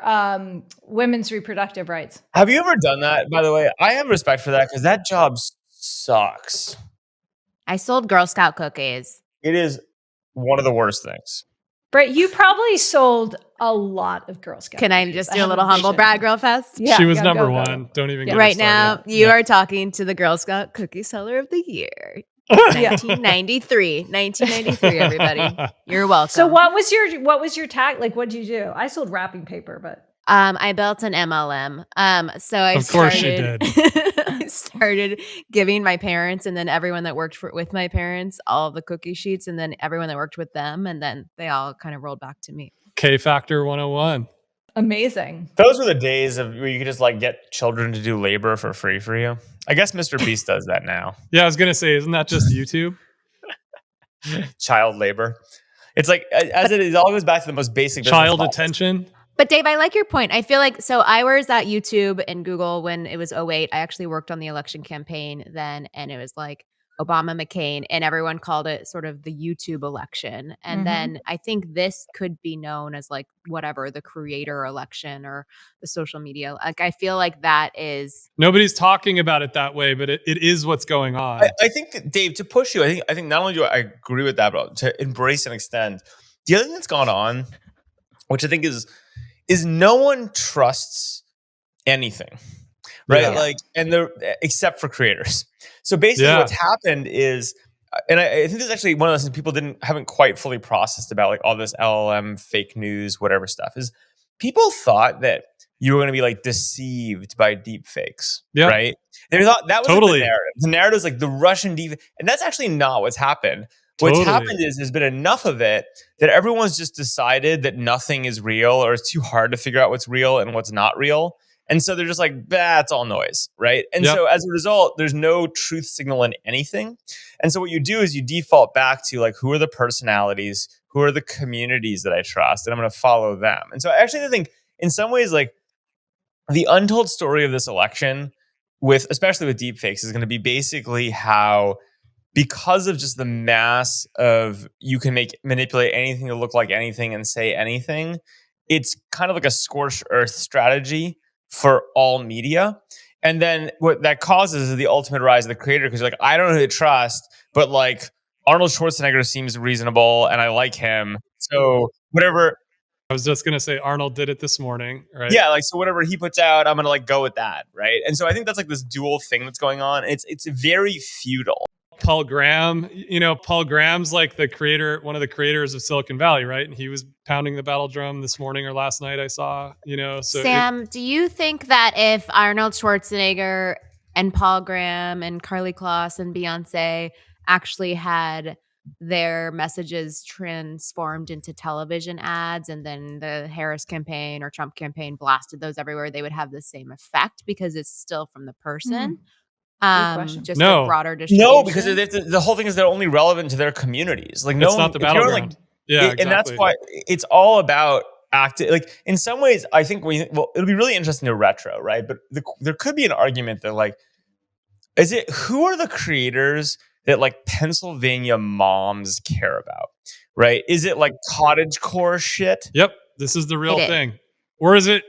women's reproductive rights. Have you ever done that, by the way? I have respect for that because that job sucks. I sold Girl Scout cookies. It is one of the worst things. Brett, you probably sold a lot of Girl Scout Can I cookies. just do a little humble brag real fast? Yeah, she was go, number go, go. one. Don't even get Right me started. now, you are talking to the Girl Scout Cookie Seller of the Year. 1993, everybody. You're welcome. So what was your tag? Like, what did you do? I sold wrapping paper, but I built an MLM. So I Of course you did. I started giving my parents and then everyone that worked with my parents all of the cookie sheets and then everyone that worked with them. And then they all kind of rolled back to me. K Factor 101. amazing. Those were the days of where you could just like get children to do labor for free for you. I guess Mr. Beast does that now. Yeah, I was going to say, isn't that just YouTube? Child labor. It's like, it all goes back to the most basic business Child models. attention. But Dave, I like your point. I feel like, so I was at YouTube and Google when it was 08. I actually worked on the election campaign then, and it was like Obama, McCain, and everyone called it sort of the YouTube election. And then I think this could be known as like whatever, the creator election or the social media. Like I feel like that is. Nobody's talking about it that way, but it is what's going on. I think that, Dave, to push you, I think not only do I agree with that, but to embrace and extend. The other thing that's gone on, which I think is no one trusts anything, right? Yeah. Like, and except for creators. So basically, what's happened is, and I think this is actually one of those things people haven't quite fully processed about, like all this LLM, fake news, whatever stuff, is people thought that you were going to be like deceived by deep fakes, right? They thought that was like, the narrative. The narrative is like the Russian deep, and that's actually not what's happened. What's happened is there's been enough of it that everyone's just decided that nothing is real, or it's too hard to figure out what's real and what's not real. And so they're just like, bah, it's all noise, right? And so as a result, there's no truth signal in anything. And so what you do is you default back to like, who are the personalities? Who are the communities that I trust? And I'm going to follow them. And so actually I think in some ways, like the untold story of this election especially with deepfakes is going to be basically how, because of just the mass of you can manipulate anything to look like anything and say anything, it's kind of like a scorched earth strategy for all media. And then what that causes is the ultimate rise of the creator, because you're like, I don't know who to trust, but like Arnold Schwarzenegger seems reasonable and I like him. So whatever. I was just gonna say Arnold did it this morning, right? Yeah, like so whatever he puts out, I'm gonna like go with that, right? And so I think that's like this dual thing that's going on. It's very feudal. Paul Graham, Paul Graham's like the creator, one of the creators of Silicon Valley, right? And he was pounding the battle drum this morning or last night, I saw, so Sam, do you think that if Arnold Schwarzenegger and Paul Graham and Carly Kloss and Beyonce actually had their messages transformed into television ads, and then the Harris campaign or Trump campaign blasted those everywhere, they would have the same effect because it's still from the person? Just No. a broader distribution. No, because the whole thing is they're only relevant to their communities. Like, it's not the battleground. Exactly. And that's why it's all about active. Like, in some ways, I think it'll be really interesting to retro, right? But there could be an argument that, like, who are the creators that like Pennsylvania moms care about, right? Is it like cottagecore shit? Yep, this is the real thing, or is it?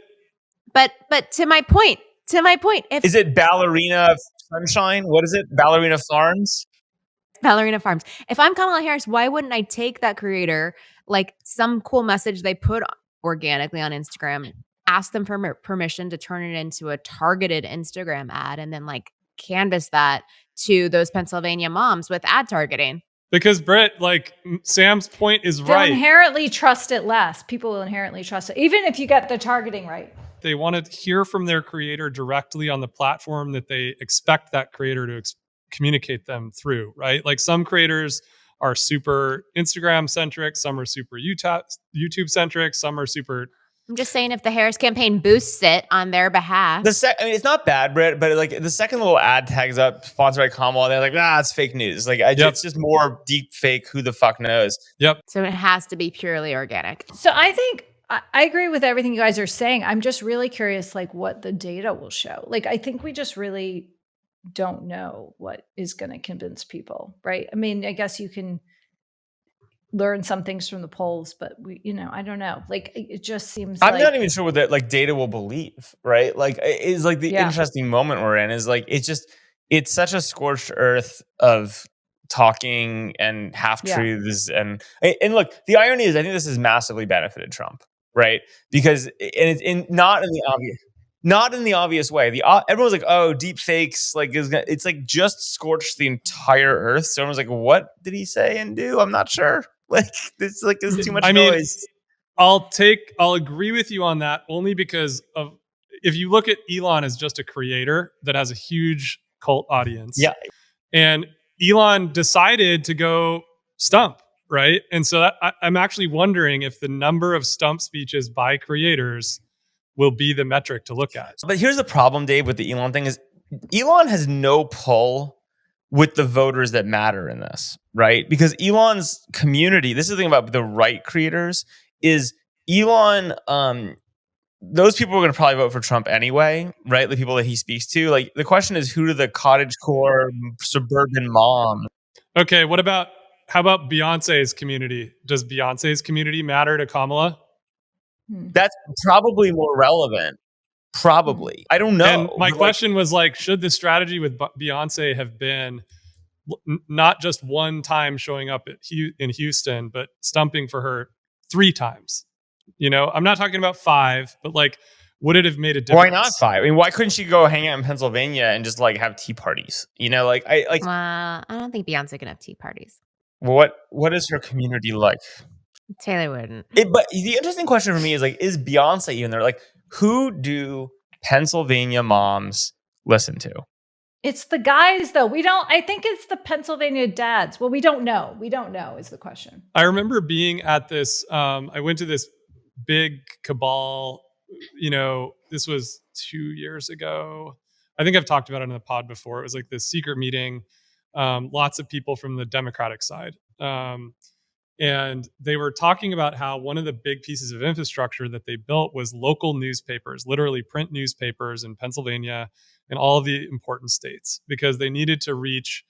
But to my point, Is it Ballerina Sunshine? What is it? Ballerina Farms? Ballerina Farms. If I'm Kamala Harris, why wouldn't I take that creator, like some cool message they put organically on Instagram, ask them for permission to turn it into a targeted Instagram ad, and then like canvas that to those Pennsylvania moms with ad targeting? Because Britt, like Sam's point is They'll right. inherently trust it less. People will inherently trust it, even if you get the targeting right. They want to hear from their creator directly on the platform that they expect that creator to communicate them through, right? Like some creators are super Instagram centric, some are super YouTube centric, some are super. I'm just saying, if the Harris campaign boosts it on their behalf. It's not bad, Britt, but like the second little ad tags up, sponsored by Kamala, they're like, it's fake news. Like, it's just more deep fake. Who the fuck knows? Yep. So it has to be purely organic. So I think I agree with everything you guys are saying. I'm just really curious, like what the data will show. Like, I think we just really don't know what is going to convince people, right? I mean, I guess you can learn some things from the polls, but I don't know. Like, it just seems I'm not even sure what that like data will believe, right? Like, is like the interesting moment we're in is like, it's such a scorched earth of talking and half truths. And look, the irony is I think this has massively benefited Trump, right? Because it's not in the obvious way. Everyone's like, oh, deep fakes, like it's like just scorched the entire earth. So everyone's like, what did he say and do? I'm not sure. Like there's too much noise. I'll agree with you on that only because of if you look at Elon as just a creator that has a huge cult audience. Yeah. And Elon decided to go stump, right? And so I'm actually wondering if the number of stump speeches by creators will be the metric to look at. But here's the problem, Dave, with the Elon thing is Elon has no pull with the voters that matter in this, right? Because Elon's community, this is the thing about the right creators, is Elon, those people are going to probably vote for Trump anyway, right? The people that he speaks to. Like the question is, who do the cottagecore suburban mom? Okay, how about Beyonce's community? Does Beyonce's community matter to Kamala? That's probably more relevant. Probably. I don't know. And my question was like, should the strategy with Beyonce have been not just one time showing up in Houston, but stumping for her 3 times? I'm not talking about 5, but like, would it have made a difference? Why not 5? I mean, why couldn't she go hang out in Pennsylvania and just like have tea parties? I don't think Beyonce can have tea parties. What is her community like? Taylor wouldn't. But the interesting question for me is like, is Beyonce even there? Like, who do Pennsylvania moms listen to? It's the guys, though. I think it's the Pennsylvania dads. Well, we don't know. We don't know is the question. I remember being at this, I went to this big cabal, this was 2 years ago. I think I've talked about it in the pod before. It was like this secret meeting, lots of people from the Democratic side. And they were talking about how one of the big pieces of infrastructure that they built was local newspapers, literally print newspapers in Pennsylvania and all of the important states, because they needed to reach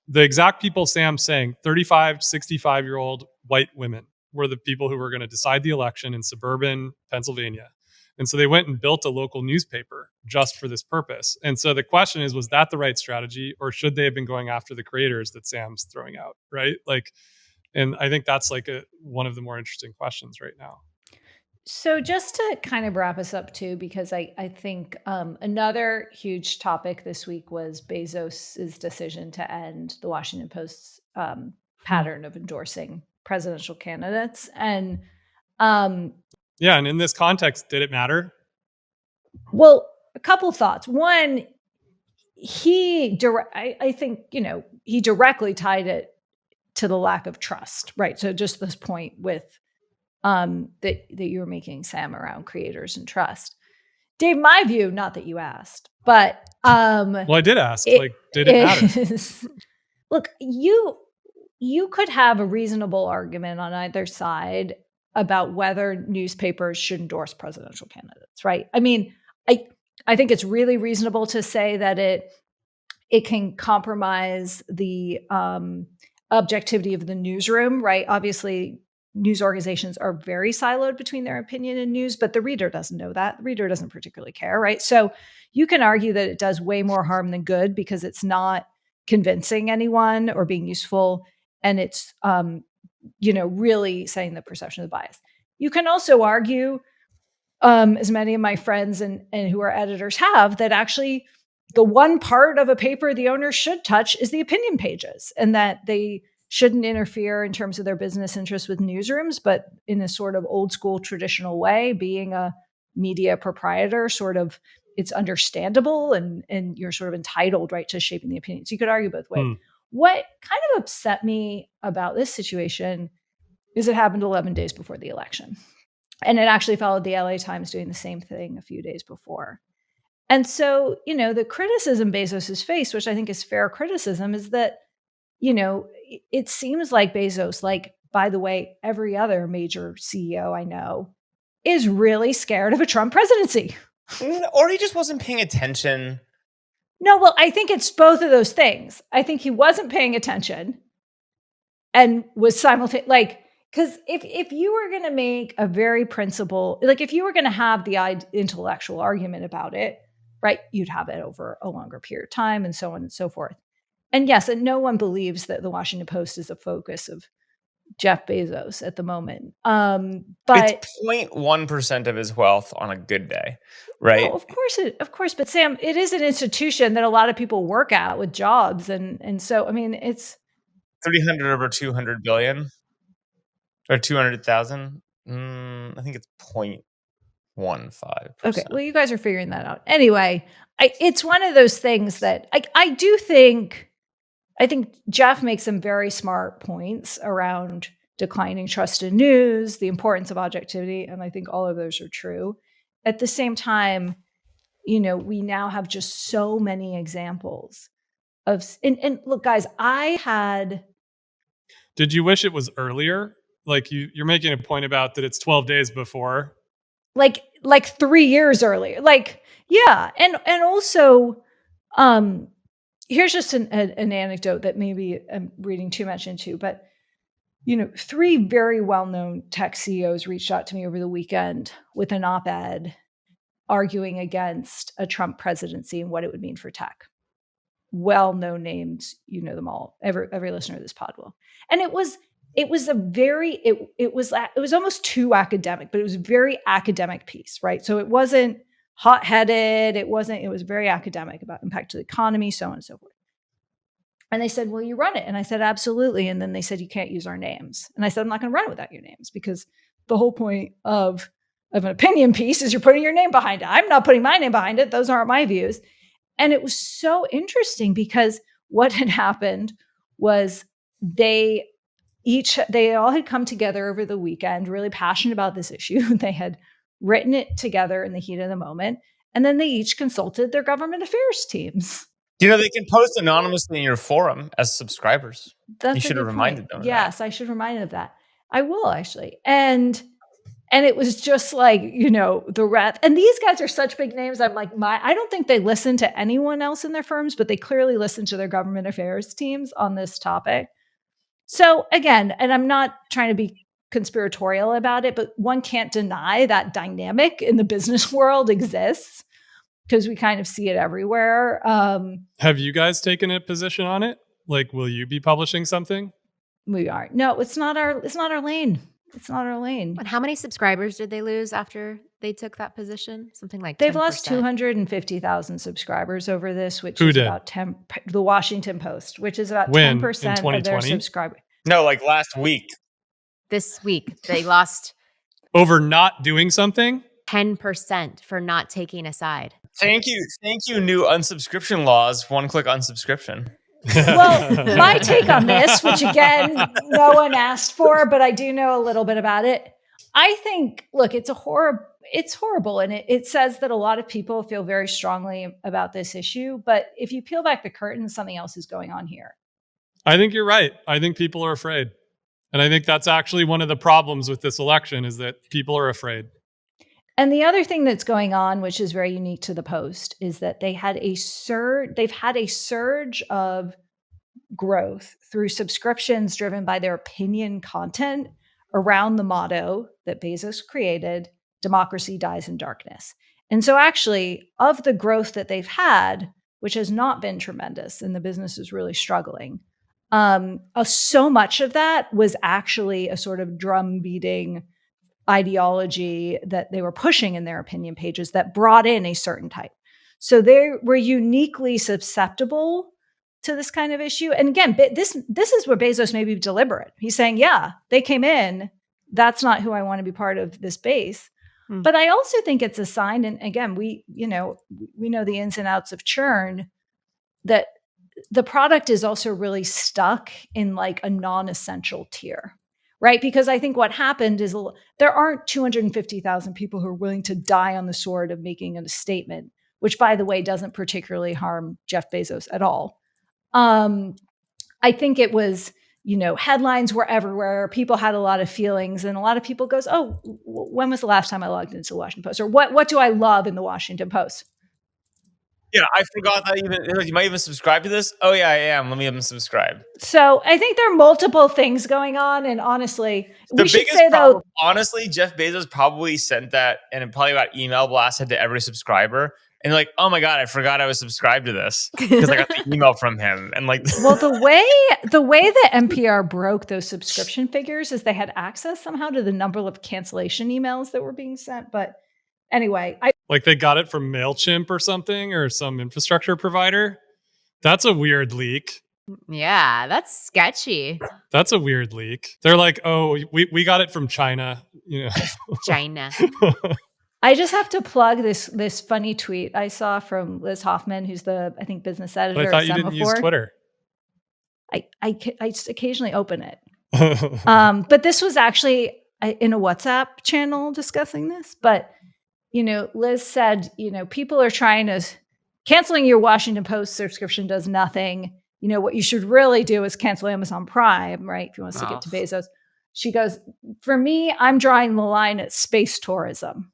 the exact people Sam's saying, 35 to 65-year-old white women, were the people who were going to decide the election in suburban Pennsylvania. And so they went and built a local newspaper just for this purpose. And so the question is, was that the right strategy, or should they have been going after the creators that Sam's throwing out, right? Like, and I think that's like one of the more interesting questions right now. So just to kind of wrap us up too, because I think another huge topic this week was Bezos's decision to end the Washington Post's pattern of endorsing presidential candidates. And yeah, and in this context, did it matter? Well, a couple thoughts. One, I think, he directly tied it to the lack of trust, right? So just this point with that you were making, Sam, around creators and trust. Dave, my view, not that you asked, but well, I did ask. Did it matter? Look, you could have a reasonable argument on either side about whether newspapers should endorse presidential candidates, right? I mean, I think it's really reasonable to say that it can compromise the objectivity of the newsroom, right? Obviously, news organizations are very siloed between their opinion and news, but the reader doesn't know that. The reader doesn't particularly care, right? So you can argue that it does way more harm than good because it's not convincing anyone or being useful, and it's really setting the perception of bias. You can also argue, as many of my friends and who are editors have, that actually the one part of a paper the owner should touch is the opinion pages, and that they shouldn't interfere in terms of their business interests with newsrooms, but in a sort of old school traditional way, being a media proprietor, sort of, it's understandable and you're sort of entitled, right, to shaping the opinion. So you could argue both ways. What kind of upset me about this situation is it happened 11 days before the election. And it actually followed the LA Times doing the same thing a few days before. And so, the criticism Bezos has faced, which I think is fair criticism, is that, it seems like Bezos, like, by the way, every other major CEO I know, is really scared of a Trump presidency. Or he just wasn't paying attention. No, well, I think it's both of those things. I think he wasn't paying attention and was simultaneously, because if you were going to make a very principled, if you were going to have the intellectual argument about it, right, you'd have it over a longer period of time and so on and so forth. And yes, and no one believes that the Washington Post is a focus of Jeff Bezos at the moment. But it's 0.1% of his wealth on a good day, right? No, of course. But Sam, it is an institution that a lot of people work at with jobs. And so, I mean, it's 300 over 200 billion or 200,000. I think it's 0.15%. Okay. Well, you guys are figuring that out. Anyway, it's one of those things that I think Jeff makes some very smart points around declining trust in news, the importance of objectivity, and I think all of those are true. At the same time, we now have just so many examples of, and look, guys, Did you wish it was earlier? Like you're making a point about that it's 12 days before. Like 3 years earlier. Yeah. And also, here's just an anecdote that maybe I'm reading too much into, but 3 very well-known tech CEOs reached out to me over the weekend with an op-ed arguing against a Trump presidency and what it would mean for tech. Well-known names, them all. Every listener to this pod will. And it was almost too academic, but it was a very academic piece, right? So it wasn't hot-headed. It was very academic about impact to the economy, so on and so forth. And they said, "Will you run it?" And I said, "Absolutely." And then they said, "You can't use our names." And I said, "I'm not going to run it without your names, because the whole point of an opinion piece is you're putting your name behind it. I'm not putting my name behind it. Those aren't my views." And it was so interesting because what had happened was they all had come together over the weekend, really passionate about this issue. They had written it together in the heat of the moment. And then they each consulted their government affairs teams. They can post anonymously in your forum as subscribers. You should have reminded them of that. Yes, I should remind them of that. I will, actually. And it was just like, the rest. And these guys are such big names. I'm like, I don't think they listen to anyone else in their firms, but they clearly listen to their government affairs teams on this topic. So again, and I'm not trying to be conspiratorial about it, but one can't deny that dynamic in the business world exists because we kind of see it everywhere. Have you guys taken a position on it? Like, will you be publishing something? We are. No, it's not our lane. It's not our lane. And how many subscribers did they lose after they took that position? Something like they've 10%. lost 250,000 subscribers over this, which Who is did? about 10. The Washington Post, which is about When? 10% In of their 2020? subscribers. No, like last week. This week, they lost Over not doing something? 10% for not taking a side. Thank you. New unsubscription laws. One click unsubscription. Well, my take on this, which again, no one asked for, but I do know a little bit about it. I think, look, it's horrible. And it says that a lot of people feel very strongly about this issue. But if you peel back the curtain, something else is going on here. I think you're right. I think people are afraid. And I think that's actually one of the problems with this election is that people are afraid. And the other thing that's going on, which is very unique to the Post, is that they've had a surge of growth through subscriptions driven by their opinion content around the motto that Bezos created, democracy dies in darkness. And so actually, of the growth that they've had, which has not been tremendous, and the business is really struggling, so much of that was actually a sort of drum beating ideology that they were pushing in their opinion pages that brought in a certain type. So they were uniquely susceptible to this kind of issue. And again, this is where Bezos may be deliberate. He's saying, yeah, they came in. That's not who I want to be part of this base. But I also think it's a sign. And again, we know the ins and outs of churn, that the product is also really stuck in like a non-essential tier. Right? Because I think what happened is there aren't 250,000 people who are willing to die on the sword of making a statement, which, by the way, doesn't particularly harm Jeff Bezos at all. I think it was, headlines were everywhere. People had a lot of feelings, and a lot of people goes, oh, when was the last time I logged into the Washington Post? Or what do I love in the Washington Post? Yeah, I forgot that you might even subscribe to this. Oh yeah, I am. Let me unsubscribe. So I think there are multiple things going on, and honestly, we should say problem, though, honestly, Jeff Bezos probably sent that, and it probably got email blasted to every subscriber, and like, oh my god, I forgot I was subscribed to this because I got the email from him, and like, well, the way that NPR broke those subscription figures is they had access somehow to the number of cancellation emails that were being sent, but. Anyway, like they got it from MailChimp or something or some infrastructure provider. That's a weird leak. Yeah, that's sketchy. That's a weird leak. They're like, oh, we got it from China. China. I just have to plug this funny tweet I saw from Liz Hoffman, who's the, I think, business editor. But I thought you didn't use Twitter. I just occasionally open it. But this was actually in a WhatsApp channel discussing this. But Liz said, people are canceling your Washington Post subscription does nothing. What you should really do is cancel Amazon Prime, right? If you want to stick it to Bezos. She goes, for me, I'm drawing the line at space tourism.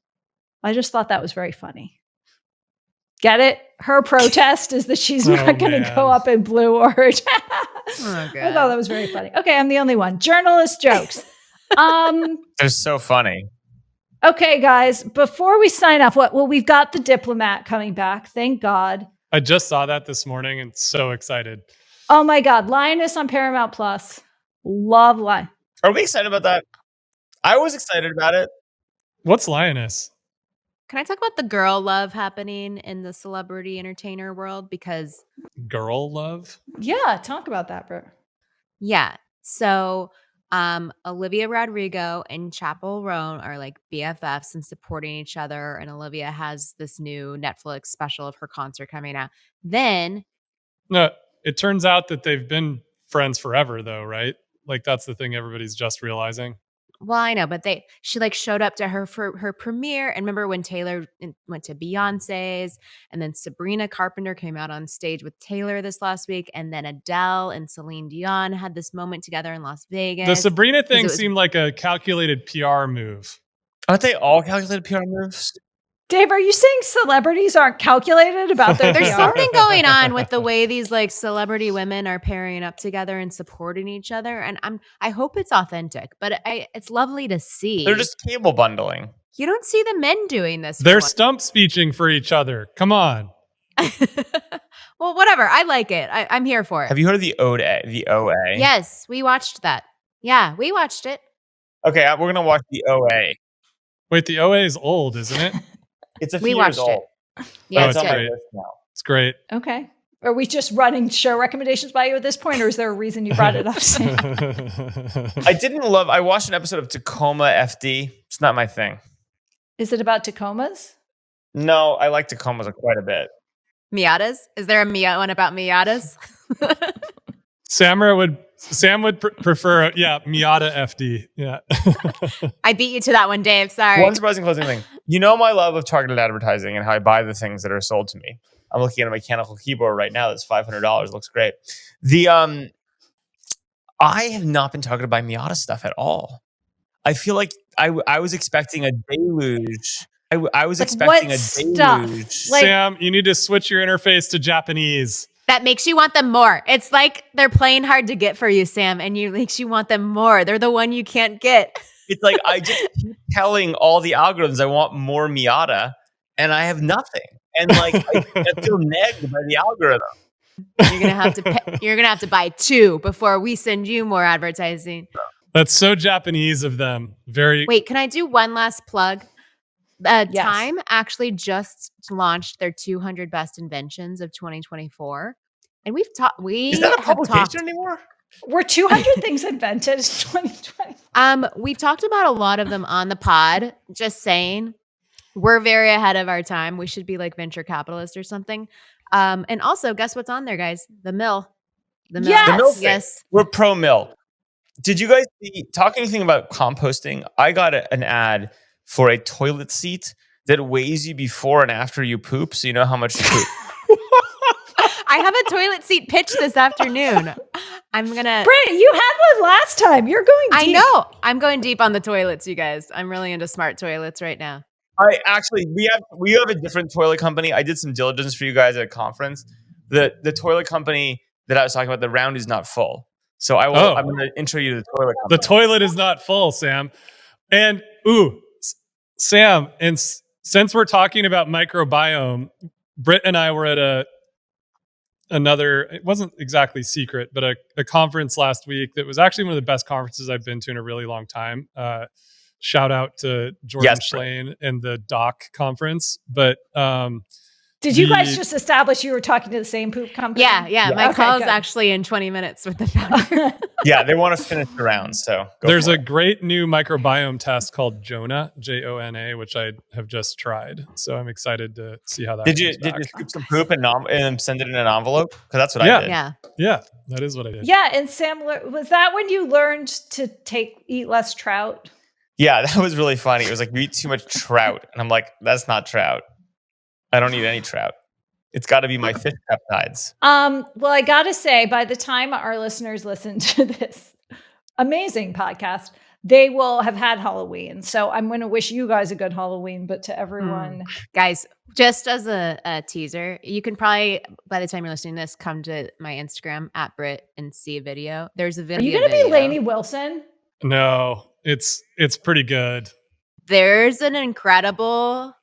I just thought that was very funny. Get it? Her protest is that she's not going to go up in Blue Origin. I thought that was very funny. Okay, I'm the only one. Journalist jokes. they're so funny. Okay, guys, before we sign off, we've got The Diplomat coming back. Thank God. I just saw that this morning and so excited. Oh my God. Lioness on Paramount Plus. Love Lion. Are we excited about that? I was excited about it. What's Lioness? Can I talk about the girl love happening in the celebrity entertainer world? Because girl love? Yeah, talk about that, bro. Yeah. So Olivia Rodrigo and Chappell Roan are like BFFs and supporting each other. And Olivia has this new Netflix special of her concert coming out. Then no, it turns out that they've been friends forever, though, right? Like that's the thing everybody's just realizing. Well, I know, but she like showed up to her for her premiere. And remember when Taylor went to Beyonce's, and then Sabrina Carpenter came out on stage with Taylor this last week, and then Adele and Celine Dion had this moment together in Las Vegas. The Sabrina thing seemed like a calculated PR move. Aren't they all calculated PR moves? Dave, are you saying celebrities aren't calculated about their There's PR? something going on with the way these like celebrity women are pairing up together and supporting each other, and I hope it's authentic. But it's lovely to see. They're just cable bundling. You don't see the men doing this. They're stump speeching for each other. Come on. Well, whatever. I like it. I'm here for it. Have you heard of the OA? The OA? Yes, we watched that. Yeah, we watched it. Okay, we're gonna watch the OA. Wait, the OA is old, isn't it? It's a few We years watched it. old. Yeah, it's on my great. list now. It's great. Okay. Are we just running show recommendations by you at this point, or is there a reason you brought it up, Sam? I watched an episode of Tacoma FD. It's not my thing. Is it about Tacomas? No, I like Tacomas quite a bit. Miatas? Is there a one about Miatas? Sam would prefer, Miata FD. Yeah. I beat you to that one, Dave. Sorry. One surprising closing thing. You know my love of targeted advertising and how I buy the things that are sold to me. I'm looking at a mechanical keyboard right now that's $500. Looks great. I have not been targeted by Miata stuff at all. I feel like I was expecting a deluge. I was expecting a deluge. Sam, you need to switch your interface to Japanese. That makes you want them more. It's like they're playing hard to get for you, Sam, and makes you want them more. They're the one you can't get. It's like I just keep telling all the algorithms I want more Miata, and I have nothing. And like I feel negged by the algorithm. You're gonna have to buy 2 before we send you more advertising. That's so Japanese of them. Wait, can I do one last plug? Yes. Time actually just launched their 200 best inventions of 2024, and we've talked. Is that a publication anymore? Were 200 things invented in 2020? We've talked about a lot of them on the pod. Just saying, we're very ahead of our time. We should be like venture capitalists or something. And also, guess what's on there, guys? The mill. Yes! The mill thing. Yes. We're pro mill. Did you guys talk anything about composting? I got an ad for a toilet seat that weighs you before and after you poop, so you know how much you poop. I have a toilet seat pitch this afternoon. I'm gonna. Britt, you had one last time. You're going deep. I know. I'm going deep on the toilets, you guys. I'm really into smart toilets right now. We have a different toilet company. I did some diligence for you guys at a conference. The toilet company that I was talking about, the round is not full. So I'm going to intro you to the toilet company. The toilet is not full, Sam. And Sam, and since we're talking about microbiome, Britt and I were at another, it wasn't exactly secret, but a conference last week that was actually one of the best conferences I've been to in a really long time. Shout out to Jordan Schlane and the DOC conference. But did you guys just establish you were talking to the same poop company? Yeah. My call is actually in 20 minutes with the founder. Yeah, they want to finish the round. So there's a great new microbiome test called Jonah, Jona, which I have just tried. So I'm excited to see how that Did you scoop some poop and send it in an envelope? Because that's what I did. Yeah, that is what I did. Yeah, and Sam, was that when you learned to eat less trout? Yeah, that was really funny. It was like, you eat too much trout. And I'm like, that's not trout. I don't eat any trout. It's got to be my fish peptides. Well, I got to say, by the time our listeners listen to this amazing podcast, they will have had Halloween. So I'm going to wish you guys a good Halloween, but to everyone. Guys, just as a teaser, you can probably, by the time you're listening to this, come to my Instagram @Brit and see a video. There's a video. Are you going to be Lainey Wilson? No, it's pretty good. There's an incredible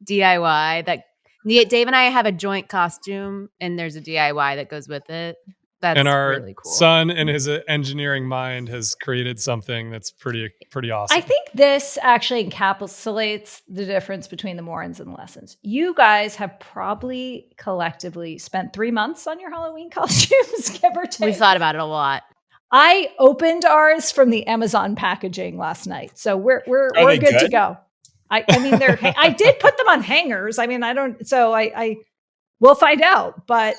DIY that Dave and I have a joint costume, and there's a DIY that goes with it. That's and our really cool. son in his engineering mind has created something that's pretty awesome. I think this actually encapsulates the difference between the Morons and the Lessons. You guys have probably collectively spent 3 months on your Halloween costumes, give or take. We thought about it a lot. I opened ours from the Amazon packaging last night, so we're good to go. I mean, I did put them on hangers. I mean, I we'll find out. But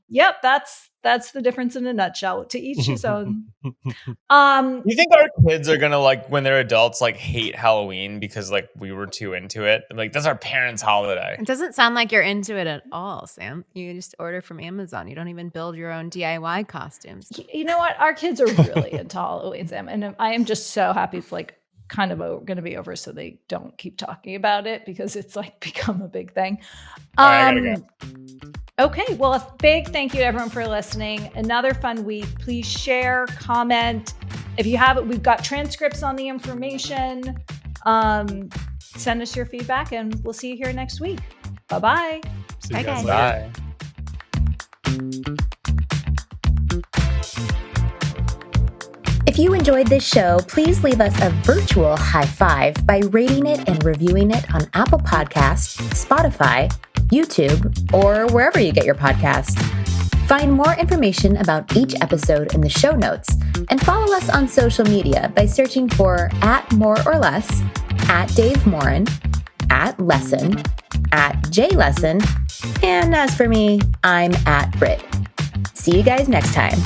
yep, that's the difference in a nutshell. To each his own. You think our kids are gonna, like, when they're adults, like, hate Halloween because, like, we were too into it? I'm like, that's our parents' holiday. It doesn't sound like you're into it at all, Sam. You just order from Amazon. You don't even build your own DIY costumes. You know what? Our kids are really into Halloween, Sam, and I am just so happy. It's like kind of going to be over, so they don't keep talking about it because it's like become a big thing. All right, I gotta go. Okay, well, a big thank you to everyone for listening. Another fun week. Please share, comment. If you have it, we've got transcripts on the information. Send us your feedback, and we'll see you here next week. Bye-bye. See you guys guys. later. Bye. If you enjoyed this show, please leave us a virtual high five by rating it and reviewing it on Apple Podcasts, Spotify, YouTube, or wherever you get your podcasts. Find more information about each episode in the show notes and follow us on social media by searching for @MoreOrLess, @DaveMorin, @Lesson, @JLesson, and as for me, I'm @Brit. See you guys next time.